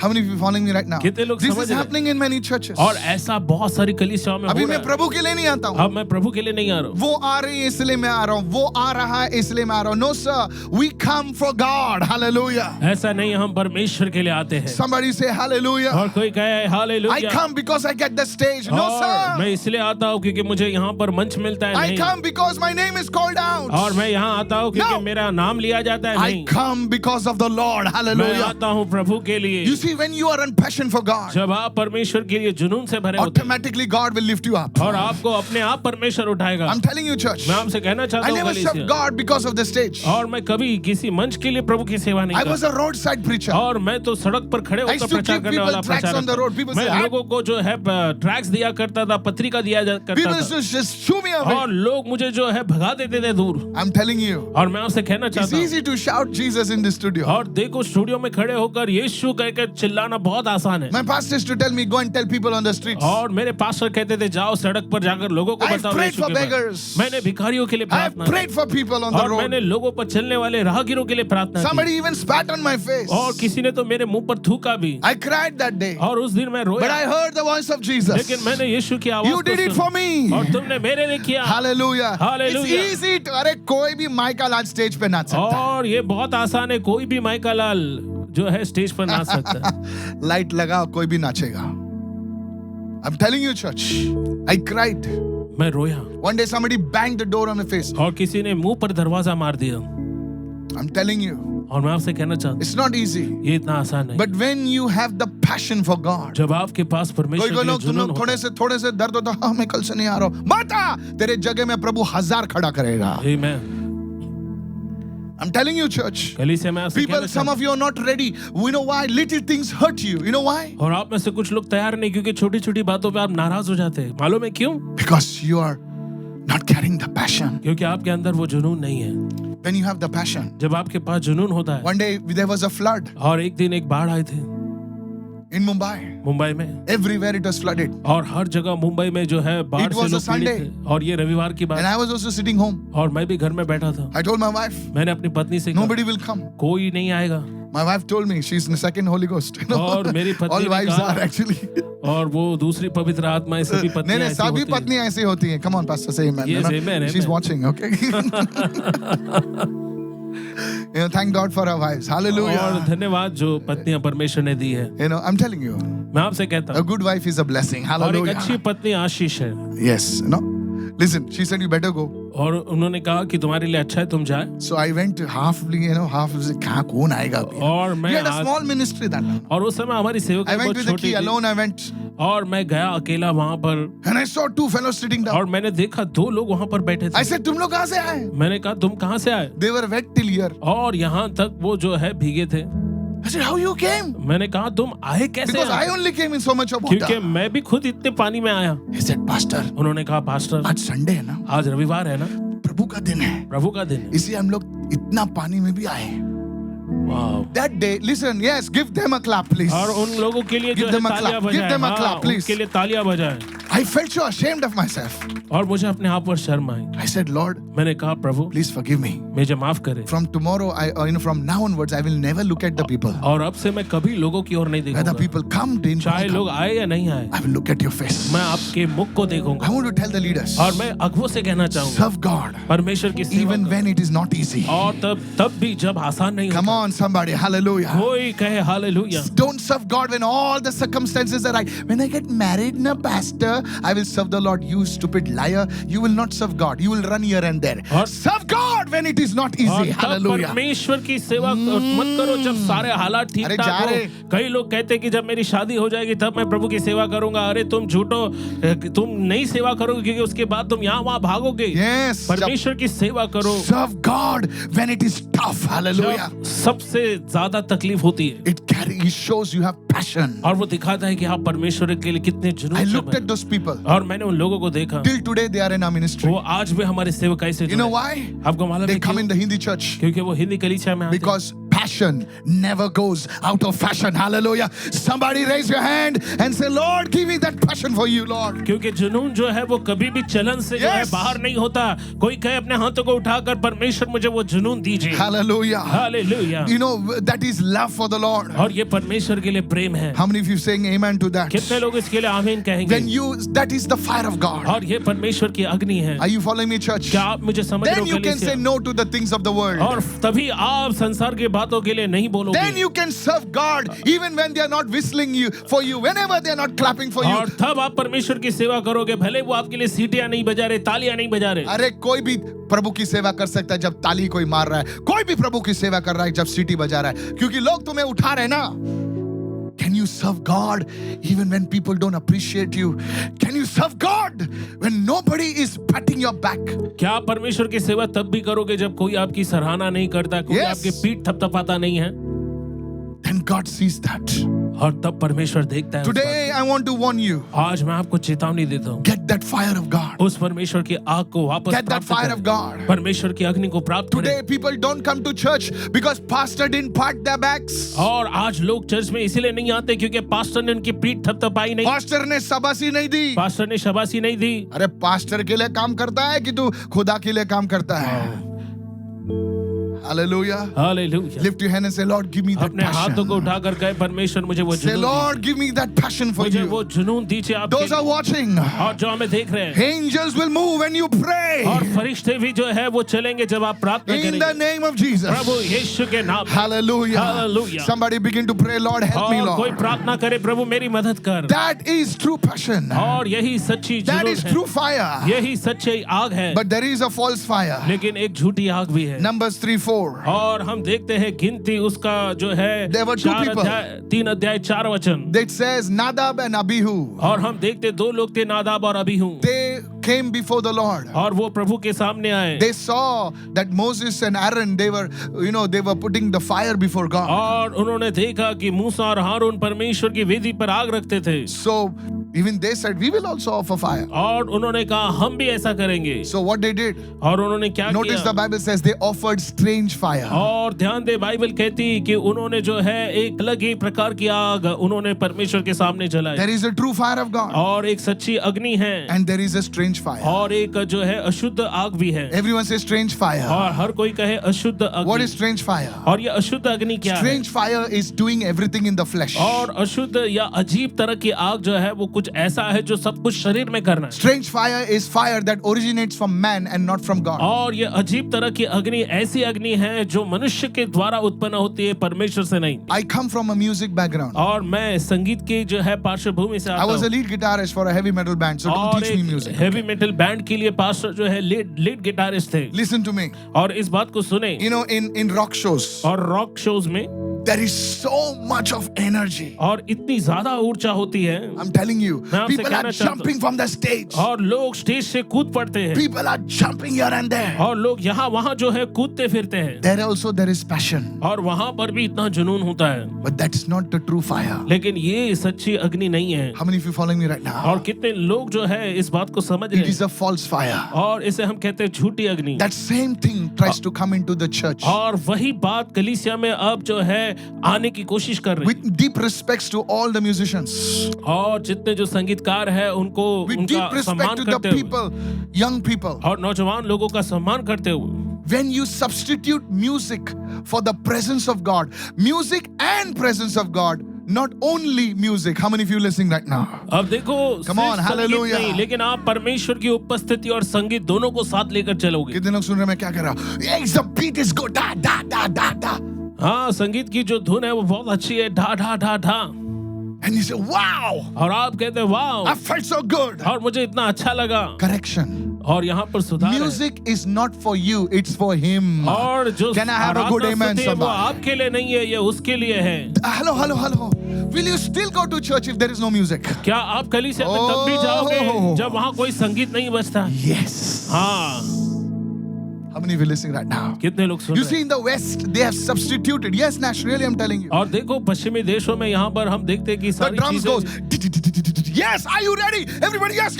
How many of you following me right now? कितने लोग This समझ is रहे हैं? happening in many churches. और ऐसा बहुत सारी कलीसियाओं में अभी हो रहा मैं है। प्रभु के लिए नहीं आता हूँ। अब मैं प्रभु के लिए नहीं आ रहा हूँ। वो आ रही है इसलिए मैं आ रहा हूँ, वो आ रहा है इसलिए मैं आ रहा हूँ। No sir, we come for God. Hallelujah. ऐसा नहीं, हम परमेश्वर के लिए आते हैं। Somebody say hallelujah. और कोई कहे I hallelujah. come because I get the stage. No और मैं sir. इसलिए आता हूँ क्योंकि मुझे यहाँ पर मंच मिलता है। I नहीं, come because my name is called out. और मैं यहाँ आता हूँ क्योंकि No. मेरा नाम लिया जाता है। I नहीं, come because of the Lord. मैं Hallelujah. आता हूँ प्रभु के लिए। You see, when you are in passion for God, जब आप परमेश्वर के लिए जुनून से भरे होते automatically God will lift you up. हैं और आपको अपने आप परमेश्वर उठाएगा। I'm telling you, church. मैं आपसे कहना चाहता I हूँ never served कलीसिया, God because of the stage. और मैं कभी किसी मंच के लिए प्रभु की सेवा नहीं I was करता। a roadside preacher. और मैं तो सड़क पर खड़े I used होकर to प्रचार give करने people वाला tracts on the road. People मैं say, लोगों को जो है ट्रैक्स दिया करता था, पत्रिका दिया करता People था, used to just shoo me away. और लोग मुझे जो है भगा देते थे दूर। I'm telling you, और मैं आपसे कहना it's चाहता हूँ, easy to shout Jesus in the studio. और देखो स्टूडियो में खड़े होकर यीशु कहकर चिल्लाना बहुत आसान है। My pastor used to tell me, go and tell people on the streets. और मेरे पास्टर कहते थे जाओ सड़क पर जाकर लोगों को I've बताओ prayed यीशु for के बारे में। beggars. मैंने भिखारियों के लिए I have प्रार्थना की। prayed for people on the और मैंने road. लोगों पर चलने वाले राहगीरों के लिए प्रार्थना की। Somebody even spat on my face. और किसी ने तो मेरे मुंह पर थूका भी। I cried that day. और उस दिन मैं But रोया, I heard the voice of Jesus. लेकिन मैंने यीशु की आवाज You को did it सुना। for me. और तुमने मेरे लिए किया। Hallelujah. Hallelujah. It's easy to, अरे कोई भी माइकल आज स्टेज पे नाच सकता है. और ये बहुत आसान है, कोई भी माइका लाल जो है स्टेज पर नाच सकता है। लाइट लगाओ, कोई भी नाचेगा. I'm telling you, church, I cried. मैं रोया One day somebody banged the door on my face. और किसी ने मुंह पर दरवाजा मार दिया। I'm telling you, और मैं आपसे कहना चाहता it's not easy. हूँ ये इतना आसान नहीं। But when you have the passion for God, जब आपके पास परमेश्वर कोई के लिए लोग तुम जुनून लोग होता थोड़े से दर्द होता, हाँ मैं कल से नहीं आ रहा हूं, मत आ, तेरे जगह में प्रभु 1000 खड़ा करेगा। है, आमेन। I'm telling you, church. कलीसिया में आपसे People, कहना some चाहता of you are not ready. You know why? Little things hurt you. You know why? हूँ। और आप में से कुछ लोग तैयार नहीं, क्योंकि छोटी छोटी बातों पे आप नाराज हो जाते हैं। मालूम है क्यों? Because you are not carrying the passion. क्योंकि आपके अंदर वो जुनून नहीं है। When you have the passion. जब आपके पास जुनून होता है। One day there was a flood और एक दिन एक बाढ़ आई थी in Mumbai. मुंबई में, Everywhere it was flooded. और हर जगह मुंबई में जो है बाढ़ It से was a लोग पीड़ित Sunday. थे। और ये रविवार की And बात, I was also sitting home. और मैं भी घर में बैठा था। I told my wife, मैंने अपनी पत्नी से कहा, nobody will come. कोई नहीं आएगा। My wife told me she's in the second Holy Ghost. You know? और मेरी पत्नी All ने wives कहा- are actually. और वो दूसरी पवित्र आत्माएं सभी नहीं पत्नियां नहीं ऐसी सभी होती हैं। पत्नी ऐसी होती हैं. Come on, Pastor, say amen. Yes, You know? amen, She's amen. watching, okay? You know, thank God for our wives. और Hallelujah. धन्यवाद जो पत्नियां परमेश्वर ने दी है। You know, I'm telling you, मैं आपसे कहता a हूँ, good wife is a blessing. और एक अच्छी Hallelujah. पत्नी आशीष है। Yes, no. Listen, she said you better go. और उन्होंने कहा कि तुम्हारे लिए अच्छा है तुम जाए। So I went halfly, you know, half कहाँ कौन आएगा अभी? और We मैं had a आज- small ministry that time. और उस समय हमारी I सेवकाई went बहुत with the छोटी key थी, alone. I went और मैं गया अकेला वहां पर, and I saw 2 fellows sitting down. और मैंने देखा 2 लोग वहां पर बैठे I थे। said, तुम लोग कहाँ से आए? मैंने कहा तुम कहाँ से आए? They were wet till here. और यहाँ तक वो जो है भीगे थे। I said, how you came? मैंने कहा तुम आए कैसे? Because I आए? only came in so much of क्योंकि water. मैं भी खुद इतने पानी में आया। He said, Pastor, उन्होंने कहा पास्टर आज संडे है ना, आज रविवार है ना, प्रभु का दिन है, प्रभु का दिन है। इसलिए हम लोग इतना पानी में भी आए. वाव। That day, listen, yes, give them a clap, please. और उन लोगों के लिए जो Give है them a तालियां clap. Give बजाएं। them a हाँ, clap, please. उनके लिए तालियां बजाएं। I felt so ashamed of myself. और मुझे अपने आप पर शर्म आई। I said, Lord, मैंने कहा प्रभु please forgive me. मुझे माफ करे। From tomorrow, from now onwards, I will never look at the people. और अब से मैं कभी लोगों की ओर नहीं Whether देखूंगा, people come, didn't चाहे come, लोग आए या नहीं आए। I will look at your face. मैं आपके मुख को देखूंगा। I want to tell the leaders, और मैं अगुवों से कहना चाहूंगा, serve God, परमेश्वर की सेवा even करो। when it is not easy. और तब भी जब आसान नहीं Come होता। on, somebody, hallelujah. कोई कहे hallelujah. Don't serve God when all the circumstances are right. When I get married, na pastor, I will serve the Lord. You stupid liar. You will not serve God. You will run here and there. और- Serve God when it is not और easy. तब Hallelujah. परमेश्वर की सेवा मत करो जब सारे हालात ठीक अरे ठाक जा हो। रे। कई लोग कहते हैं कि जब मेरी शादी हो जाएगी तब मैं प्रभु की सेवा करूंगा। अरे तुम झूठो, तुम नहीं सेवा करोगे क्योंकि उसके बाद तुम यहाँ वहां भागोगे। Yes. परमेश्वर की सेवा करो Serve God when it is tough. Hallelujah. जब सबसे ज्यादा तकलीफ होती है। It shows you have passion. और वो दिखाता है कि आप परमेश्वर के लिए कितने जुनून I से looked भरे। at those people. और मैंने उन लोगों को देखा, Till today, they are in our ministry. वो आज भी हमारे सेवकाई से You know जुड़े। why? आपको मालूम They है come क्यों? in the Hindi church. क्योंकि वो हिंदी कलीसिया में आते हैं। Because passion never goes out of fashion. Hallelujah. Somebody raise your hand and say, Lord, give me that passion for you, Lord. क्योंकि जुनून जो है वो कभी भी चलन से जो है Yes. बाहर नहीं होता। कोई कहे अपने हाथों को उठाकर परमेश्वर मुझे वो जुनून दीजिए। Hallelujah. Hallelujah. You know, that is love for the Lord. और ये परमेश्वर के लिए प्रेम है। How many of you saying amen to that? कितने लोग इसके लिए आमीन कहेंगे? That is the fire of God. और ये परमेश्वर की अग्नि है। Are you following me, church? क्या आप मुझे समझ रहे Then हो you can say कलीसिया? no to the things of the world. और तभी आप संसार की बातों के लिए नहीं Then बोलोगे। you can serve God even when they are not whistling for you, whenever they are not clapping for you. और तब आप परमेश्वर की सेवा करोगे, भले वो आपके लिए सीटियां नहीं बजा रहे, तालियां नहीं बजा रहे। अरे कोई भी प्रभु की सेवा कर सकता है जब ताली कोई मार रहा है। कोई भी प्रभु की सेवा कर रहा है जब सीटी बजा रहा है, क्योंकि लोग तुम्हें उठा रहे हैं ना। Can you serve God even when people don't appreciate you? Can you serve God when nobody is patting your back? क्या आप परमेश्वर की सेवा तब भी करोगे जब कोई आपकी सराहना नहीं करता, कोई Yes. आपके पीठ थपथपाता नहीं है? Then God sees that. और तब परमेश्वर देखता है उस बात Today I want to warn you. को। आज मैं आपको चेतावनी देता हूँ, Get that fire of God. उस परमेश्वर की आग को वापस Get that प्राप्त fire of करें। God. परमेश्वर की अग्नि को प्राप्त करें। Today people don't come to church because pastor didn't pat their backs. और आज लोग चर्च में इसीलिए नहीं आते क्योंकि पास्टर ने उनकी पीठ थपथपाई नहीं, पास्टर ने शाबाशी नहीं दी। पास्टर ने शाबाशी नहीं दी। अरे पास्टर के लिए काम करता है कि तू खुदा के लिए काम करता है? Hallelujah. Hallelujah. Lift your hand and say, Lord, give me that अपने हाथों को passion. उठाकर कहे परमेश्वर मुझे वो Say, जुनून Lord, give me that passion for मुझे वो you. जुनून दीजिए आपके Those are लिए। watching. और जो हमें देख रहे हैं Angels will move when you pray. और फरिश्ते भी जो है वो चलेंगे जब आप प्रार्थना In the करेंगे name of Jesus. प्रभु यीशु के नाम में। Hallelujah. Hallelujah. Somebody begin to pray, Lord, help me, और कोई Lord. प्रार्थना करे प्रभु मेरी मदद कर। That is true passion. और यही सच्ची That जुनून is है, true fire. यही सच्ची आग है। But there is a false fire. लेकिन एक झूठी आग भी है। Numbers 3:4. और हम देखते हैं गिनती उसका जो है There were two 4 people. अध्याय 3 अध्याय 4 वचन। That says Nadab and Abihu. और हम देखते 2 लोग थे नादाब और अबीहू। They came before the Lord. और वो प्रभु के सामने आए। They saw that Moses and Aaron, they were putting the fire before God. और उन्होंने देखा कि मूसा और हारून परमेश्वर की वेदी पर आग रखते थे। So even they said, we will also offer fire. और उन्होंने कहा हम भी ऐसा करेंगे। So what they did, और उन्होंने क्या notice the किया? Bible says they offered strange fire. और ध्यान दे बाइबल कहती कि उन्होंने जो है एक अलग ही प्रकार की आग उन्होंने परमेश्वर के सामने जलाई। There is a true fire of God और एक सच्ची अग्नि है and there is a strange fire. और एक जो है अशुद्ध आग भी है। Everyone says strange fire. और हर कोई कहे अशुद्ध What अग्नि। is strange fire? और ये अशुद्ध अग्नि क्या है? Strange fire is doing everything in the flesh. और अशुद्ध या अजीब तरह की आग जो है वो कुछ ऐसा है जो सब कुछ शरीर में करना है। Strange fire is fire that originates from man and not from God. और ये अजीब तरह की अग्नि ऐसी अग्नि है जो मनुष्य के द्वारा उत्पन्न होती है, परमेश्वर से नहीं। I come from a music background. और मैं संगीत की जो है पार्श्वभूमि से I आता was a हूँ। lead guitarist for a heavy metal band, so don't और teach me एक music. हेवी मेटल बैंड के लिए पास्टर जो है लीड गिटारिस्ट थे। Listen to me. और इस बात को सुने। You know, in rock shows, और रॉक शोज में there is so much of energy. और इतनी ज्यादा ऊर्जा होती है। I'm telling you, मैं आपसे people कहना are चाहता हूँ। jumping from the stage. और लोग स्टेज से कूद पड़ते हैं। People are jumping here and there. और लोग यहाँ वहाँ जो है कूदते फिरते हैं। There is passion. और वहाँ पर भी इतना जुनून होता है। But that's not the true fire. लेकिन ये सच्ची अग्नि नहीं है। How many of you following me right now? और कितने लोग जो है इस बात को समझ It रहे is हैं। a false fire. और इसे हम कहते हैं झूठी अग्नि। That same thing tries to come into the church. और वही बात कलीसिया में अब जो है आने की कोशिश कर रही है। With deep respects to all the musicians. और जितने जो संगीतकार है उनको With उनका deep respect सम्मान to the करते हुए people, young people. और नौजवान लोगों का सम्मान करते हुए When you substitute music for the presence of God, music and presence of God, not only music. How many of you listening right now? अब देखो Come on, सिर्फ संगीत hallelujah. नहीं, लेकिन आप परमेश्वर की उपस्थिति और संगीत दोनों को साथ लेकर चलोगे। कितने लोग सुन रहे हैं मैं क्या कर रहा हूँ? Hey, the beat is good. Da da da da da. हाँ, संगीत की जो धुन है वो बहुत अच्छी है, ढा ढा ढा ढा। And you say, wow, और आप कहते हैं वाह, I felt so good. और मुझे इतना अच्छा लगा। Correction. और यहाँ पर सुधार है। Music is not for you, it's for him. और जो Can I have a good Aradhana amen, स्तुति है, वो somebody? आपके लिए नहीं है, ये उसके लिए है। Hello. Will you still go to church if there is no music? क्या आप कलीसिया में तब भी जाओगे जब वहाँ कोई संगीत नहीं बजता? Yes. हाँ। How many of you listening right now? कितने लोग सुन You रहे see, हैं? in the West, they have substituted. Yes, Nash, really, I'm telling you. और देखो पश्चिमी देशों में यहाँ पर हम देखते हैं कि The सारी drums goes. चीजें Yes, are you ready? Everybody, yes,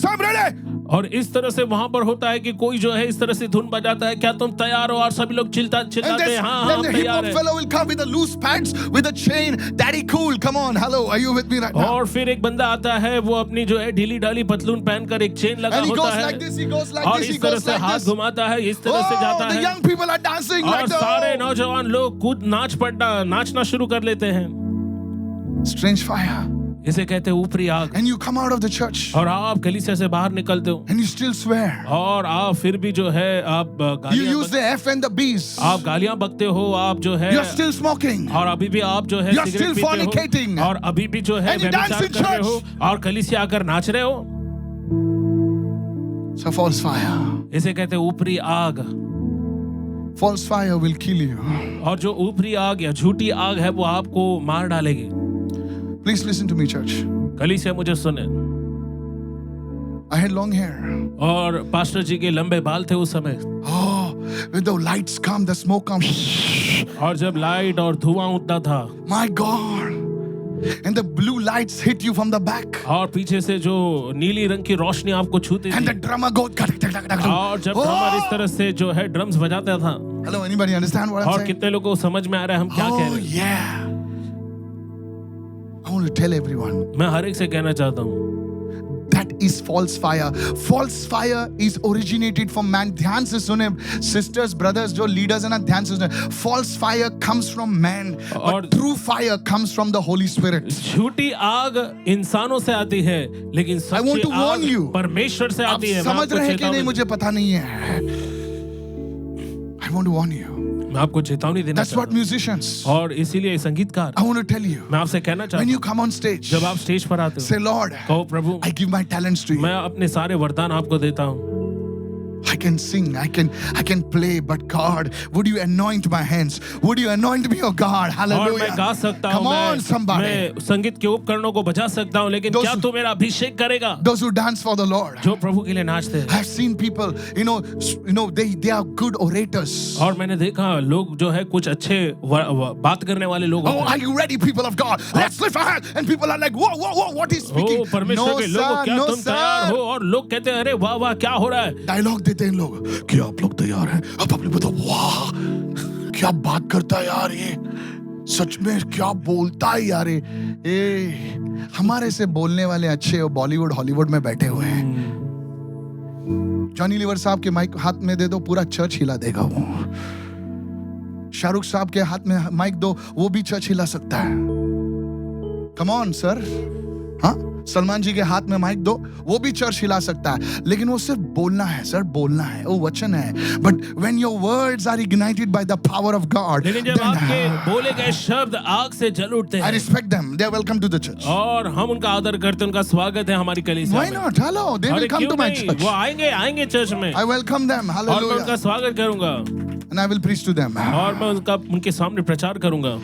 I'm ready. और इस तरह से वहाँ पर होता है कि कोई जो है इस तरह से धुन बजाता है, क्या तुम तैयार हो? और सभी लोग And चिल्लाते हैं, हाँ then हम the hip तैयार hop हैं। fellow will come with the loose pants, with a chain. Daddy cool, come on, hello, are you with me right now? और फिर एक बंदा आता है, वो अपनी जो है ढीली ढाली पतलून पहनकर एक चेन लगा And he होता goes है like this, he goes like और this, he इस तरह goes से like हाथ this. घुमाता है, इस तरह से जाता Oh, the है young people are dancing और like सारे that. नौजवान लोग कूद नाचना शुरू कर लेते हैं। Strange fire. इसे कहते हैं ऊपरी आग। And you come out of the church और आप कलीसिया से बाहर निकलते हो and you still swear. और आप फिर भी जो है आप You गालियां use the F and the B's. आप गालियां बकते हो, आप जो है You're still smoking. और अभी भी आप जो है You're सिगरेट still पीते fornicating. हो और अभी भी जो है And you dance व्यभिचार in कर रहे हो church. और कलीसिया आकर नाच रहे हो। It's a false fire. इसे कहते हैं ऊपरी आग। False fire will kill you. और जो ऊपरी आग या झूठी आग है वो आपको मार डालेगी। Please listen to me, church. कलीसिया मुझे सुने। I had long hair. और पास्टर जी के लंबे बाल थे उस समय। Oh, when the lights come, the smoke comes. और जब लाइट और धुआं उठता था My God. And the blue lights hit you from the back. और पीछे से जो नीली रंग की रोशनी आपको छूती And थी the drummer goes. और जब ड्रमर इस तरह से जो है ड्रम्स बजाता था Hello, anybody understand what I'm और saying? कितने लोगों को समझ में आ रहा है हम क्या कह Oh, रहे हैं। yeah. I want to tell everyone मैं हर एक से कहना चाहता हूँ that is false fire. False fire is originated from man. ध्यान से सुने sisters, brothers, जो leaders हैं ना, ध्यान से सुने. False fire comes from man, but true fire comes from the Holy Spirit. झूठी आग इंसानों से आती है, लेकिन I want सच्ची to warn आग you. परमेश्वर से आप आती है. मैं समझ आपको रहे हैं कि नहीं चेतावनी- मुझे पता नहीं है. I want to warn you. मैं आपको चेतावनी देना That's what चाहता हूं. musicians. और इसीलिए संगीतकार, I want to tell you. मैं आपसे कहना When चाहता you हूं, come on stage, जब आप स्टेज पर आते say, हो, Lord, कहो प्रभु, I give my talents to you. मैं अपने सारे वरदान आपको देता हूँ. I can sing, I can play, but God, would you anoint my hands? Would you anoint me, oh God? और Hallelujah. मैं गा सकता Come हूँ, on, somebody. मैं संगीत के उपकरणों को बजा सकता हूँ, लेकिन Those- क्या तू मेरा अभिषेक करेगा? Those who dance for the Lord. जो प्रभु के लिए नाचते हैं. I've seen people, they are good orators. और मैंने देखा लोग जो है कुछ अच्छे बात करने वाले लोग Oh, होते are हैं. you ready, people of God? Let's lift our hands. And people are like, whoa, whoa, whoa, what is speaking? ओ परमेश्वर के लोगों, क्या no, तुम तैयार हो? sir. और लोग कहते हैं अरे वाह वाह क्या हो रहा है? डायलॉग देते हैं लोग, क्या आप लोग तैयार हैं? अब पब्लिक बताओ, वाह, क्या बात करता है यार ये, सच में क्या बोलता है यार ये. हमारे से बोलने वाले अच्छे बॉलीवुड हॉलीवुड में बैठे हुए हैं. जॉनी लीवर साहब के माइक हाथ में दे दो, पूरा चर्च हिला देगा वो. शाहरुख साहब के हाथ में माइक दो, वो भी चर्च हिला सकता है. Come on sir. हाँ, सलमान जी के हाथ में माइक दो, वो भी चर्च हिला सकता है. लेकिन वो सिर्फ बोलना है सर, बोलना है, वो वचन है. But when your words are ignited by the power of God, लेकिन जब आपके बोले गए शब्द आग से जल उठते I हैं, respect them. They are welcome to the church. और हम उनका आदर करते हैं, उनका स्वागत है हमारी कलीसिया Why में. not? Hello, they will अरे come क्यों to my नहीं? church. वो आएंगे चर्च में, I welcome them. और मैं उनका Hallelujah. स्वागत करूंगा, And I will preach to them. और मैं उनके सामने प्रचार करूंगा.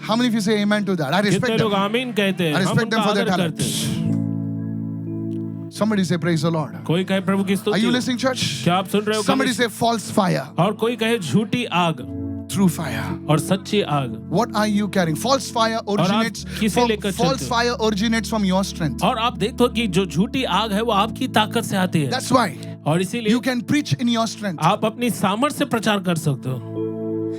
How many of you say amen to that? I कितने respect लोग them. आमीन कहते हैं? I हम respect उनका them for their आदर talent. करते हैं. Somebody say praise the Lord. कोई कहे प्रभु की Are स्तुति you हो. listening, church? क्या आप सुन रहे हो? Somebody कलीसिया? say false fire, और कोई कहे झूठी आग true fire. और सच्ची आग. What are you carrying? False fire originates किसे लेकर चलते false हो? fire originates from your strength. और आप देखो कि जो झूठी आग है वो आपकी ताकत से आती है, That's why और इसीलिए you can preach in your strength. आप अपनी सामर्थ्य से प्रचार कर सकते हो.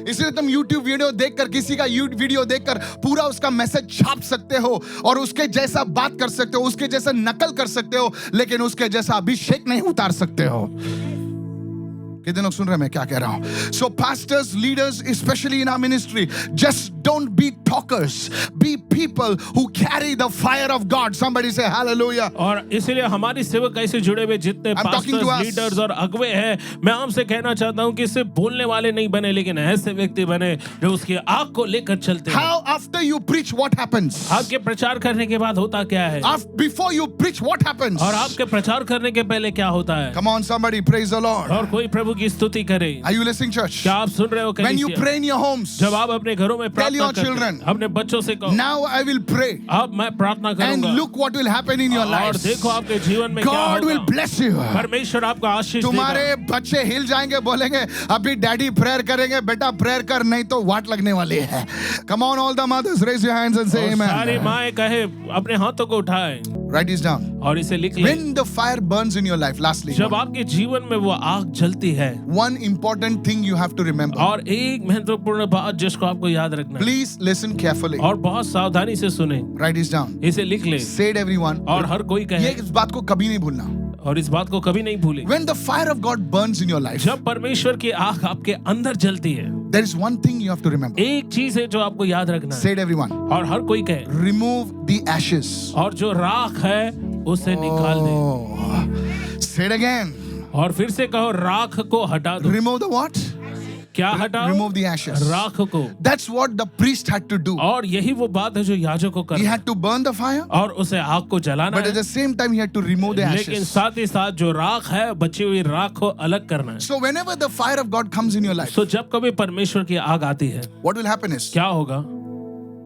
इसलिए तुम YouTube वीडियो देखकर, किसी का वीडियो देखकर पूरा उसका मैसेज छाप सकते हो और उसके जैसा बात कर सकते हो, उसके जैसा नकल कर सकते हो, लेकिन उसके जैसा अभिषेक नहीं उतार सकते हो. कितने लोग सुन रहे हैं मैं क्या कह रहा हूं? So pastors, leaders, especially in our ministry, just don't be talkers. Be people who carry the fire of God. Somebody say hallelujah. और इसीलिए हमारी सेवकाई से जुड़े हुए जितने I'm talking to pastors, us. Leaders और अगुवे हैं, मैं आपसे कहना चाहता हूं कि सिर्फ बोलने वाले नहीं बने, लेकिन ऐसे व्यक्ति बने जो उसकी आग को लेकर चलते हैं. How after you preach, what happens? आपके प्रचार करने के बाद होता क्या है, Before you preach, what happens? और आपके प्रचार करने के पहले क्या होता है? Come on, somebody, praise the Lord. और कोई प्रभु की स्तुति करे. Are you listening, church? क्या आप सुन रहे हो? When you कलीसिया? pray in your homes, जब आप अपने घरों में Tell प्रार्थना your करते children. हैं, अपने बच्चों से कहो, now I will pray. अब मैं प्रार्थना And करूंगा, look what will happen in your और lives. देखो आपके जीवन में क्या God will होगा. bless you. परमेश्वर आपको आशीष तुम्हारे देगा. बच्चे हिल जाएंगे, बोलेंगे अभी डैडी प्रेयर करेंगे, बेटा प्रेयर कर, नहीं तो वाट लगने वाली है. Come on, all the mothers, raise your hands and say और सारी amen. माएं कहे अपने हाथों को उठाए Write this down. और इसे लिख ले. When the fire burns in your life, lastly, जब आपके जीवन में वो आग जलती है, one important thing you have to remember. और एक महत्वपूर्ण बात जिसको आपको याद रखना है, Please listen carefully. और बहुत सावधानी से सुने, Write this down. इसे लिख ले. Say it, everyone. और हर कोई ये कहे, इस बात को कभी नहीं भूलना. और इस बात को कभी नहीं भूले, When the fire of God burns in your life, जब परमेश्वर की आग आपके अंदर जलती है, there is one thing you have to remember. एक चीज है जो आपको याद रखना है, Say it, everyone. और हर कोई कहे, Remove the ashes. और जो राख है उसे निकाल दे. Oh. Say it again. और फिर से कहो, राख को हटा दो. Remove the what? क्या हटाओ? Remove the ashes. राख को. That's what the priest had to do. और यही वो बात है जो याजक को He करना, had to burn the fire, और उसे आग को जलाना but at है, the same time he had to remove the लेकिन ashes. साथ ही साथ जो राख है, बची हुई राख को अलग करना है. So whenever the fire of God comes in your life, तो जब कभी परमेश्वर की आग आती है, what will happen is क्या होगा?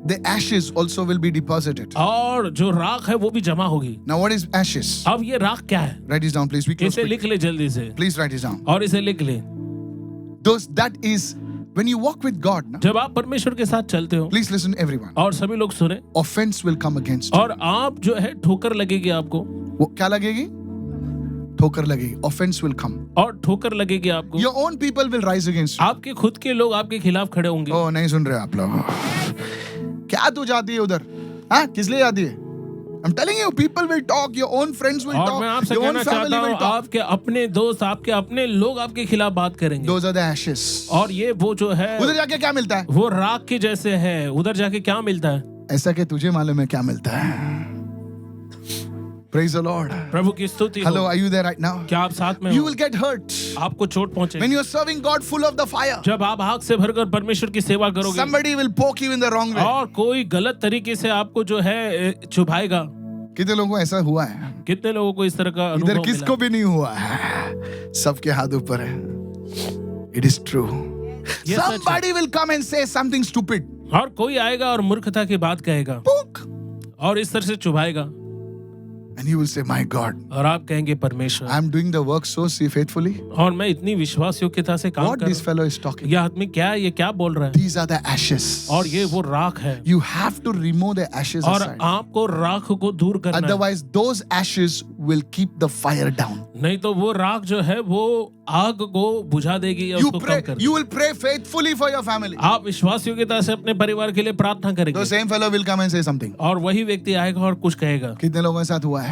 the ashes also will be deposited. और जो राख है वो भी जमा होगी. Now what is ashes? अब ये राख क्या है? Write this down, please. We close इसे quick. लिख ले जल्दी से, Please write this down. और इसे लिख ले. That is when you walk with God. Na, जब आप परमेश्वर के साथ चलते हो, please listen, everyone. और सभी लोग सुने, Offense will come against you. और आप जो है ठोकर लगेगी आपको, वो क्या लगेगी? ठोकर लगेगी. Offense will come. और ठोकर लगेगी आपको. Your own people will rise against you. आपके खुद के लोग आपके खिलाफ खड़े होंगे. ओ नहीं सुन रहे आप लोग. क्या तू जाती है उधर? हाँ, किस लिए जाती है? I'm telling you, people will talk, your own friends will और talk, मैं आपसे your own कहना चाहता family हूँ will talk. आपके अपने दोस्त आपके अपने लोग आपके खिलाफ बात करेंगे Those are the ashes. और ये वो जो है उधर जाके क्या मिलता है? वो राख के जैसे है उधर जाके क्या मिलता है ऐसा कि तुझे मालूम है क्या मिलता है? Praise the Lord. प्रभु की स्तुति हो। Hello, are you there right now? क्या आप साथ में You हो will get hurt आपको चोट पहुंचे when you're serving God full of the fire. जब आप आग से भरकर परमेश्वर की सेवा करोगे Somebody will poke you in the wrong way. और कोई गलत तरीके से आपको जो है चुभाएगा कितने लोगों को ऐसा हुआ है? कितने लोगों को इस तरह का इधर अनुभव किसको भी नहीं हुआ है? सबके हाथ ऊपर है. It is true. ये सच है। Somebody will come and say something stupid. मिला और कोई आएगा और मूर्खता की बात कहेगा Poke. और इस तरह से चुभाएगा And you will say, my God, और आप कहेंगे परमेश्वर I'm doing the work so faithfully. और मैं इतनी विश्वास योग्यता से काम What कर this रहा fellow is talking. हूं। यह आदमी क्या है ये क्या बोल रहा है These are the ashes. और ये वो राख है You have to remove the ashes और aside. आपको राख को दूर करना है Otherwise, those ashes will keep the fire down. नहीं तो वो राख जो है वो आग को बुझा देगी या You उसको pray. कम कर You will pray faithfully for your family. आप विश्वास योग्यता से अपने परिवार के लिए प्रार्थना The करेंगे same fellow will come and say something. और वही व्यक्ति आएगा और कुछ कहेगा कितने लोगों के साथ हुआ है?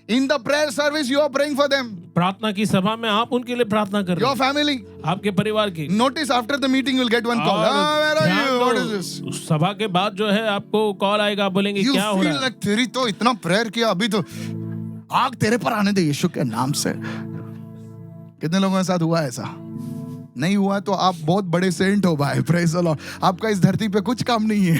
In the prayer service, you are praying for them. प्रार्थना की सभा में आप उनके लिए प्रार्थना कर रहे Your हैं family. आपके परिवार की Notice after the meeting, you'll get one call. और Ah, where are ध्यान you? दो, What is this? उस सभा के बाद जो है आपको कॉल आएगा आप बोलेंगे You क्या हो feel रहा है like तेरी तो इतना प्रेयर किया अभी तो आग तेरे पर आने दे यीशु के नाम से. कितने लोगों के साथ हुआ है ऐसा? नहीं हुआ तो आप बहुत बड़े सेंट हो भाई. Praise the Lord. आपका इस धरती पे कुछ काम नहीं है.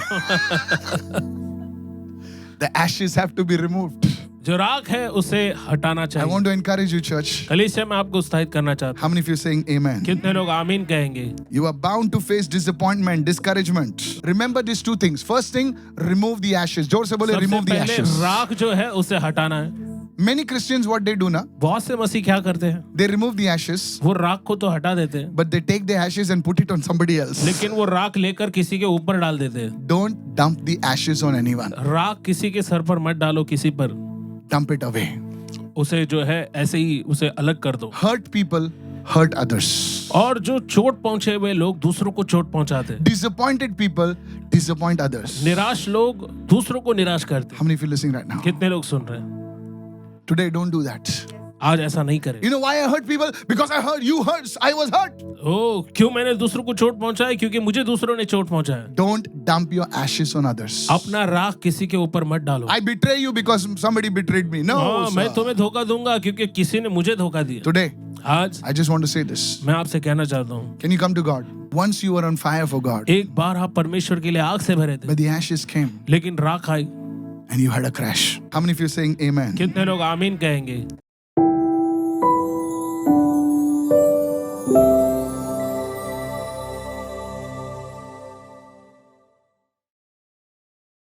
The ashes have to be removed. जो राख है उसे हटाना I चाहिए want to encourage you, church. कलीसिया में आपको उत्साहित करना चाहता How many of you saying amen? हूं कितने लोग आमीन कहेंगे You are bound to face disappointment, discouragement. Remember these two things. First thing, remove the ashes. जोर से बोले सबसे remove the पहले ashes. राख जो है उसे हटाना है Many Christians, what they do now, बहुत से मसीह क्या करते हैं they remove the ashes, वो राख को तो हटा देते हैं but they take the ashes and put it on somebody else. लेकिन वो राख लेकर किसी के ऊपर डाल देते हैं Don't dump the ashes on anyone. राख किसी के सर पर मत डालो किसी पर Dump it away. उसे जो है ऐसे ही उसे अलग कर दो Hurt people, hurt others. और जो चोट पहुंचे हुए लोग दूसरों को चोट पहुंचाते हैं Disappointed people, disappoint others. निराश लोग दूसरों को निराश करते How many of you listening right now? हैं कितने लोग सुन रहे हैं Today, don't do that. आज ऐसा नहीं करें You know why I hurt people? Because I hurt you hurt. I was hurt. ओ क्यों मैंने दूसरों को चोट पहुंचाई क्योंकि मुझे दूसरों ने चोट पहुंचाया Don't dump your ashes on others. अपना राख किसी के ऊपर मत डालो I betray you because somebody betrayed me. No, हाँ, मैं sir. तुम्हें धोखा दूंगा क्योंकि किसी ने मुझे धोखा दिया Today, आज I just want to say this. मैं आपसे कहना चाहता हूँ Can you come to God? Once you were on fire for God, एक बार आप परमेश्वर के लिए आग से भरे थे but the ashes came लेकिन राख आई and you had a crash. How many of you saying amen? कितने लोग आमीन कहेंगे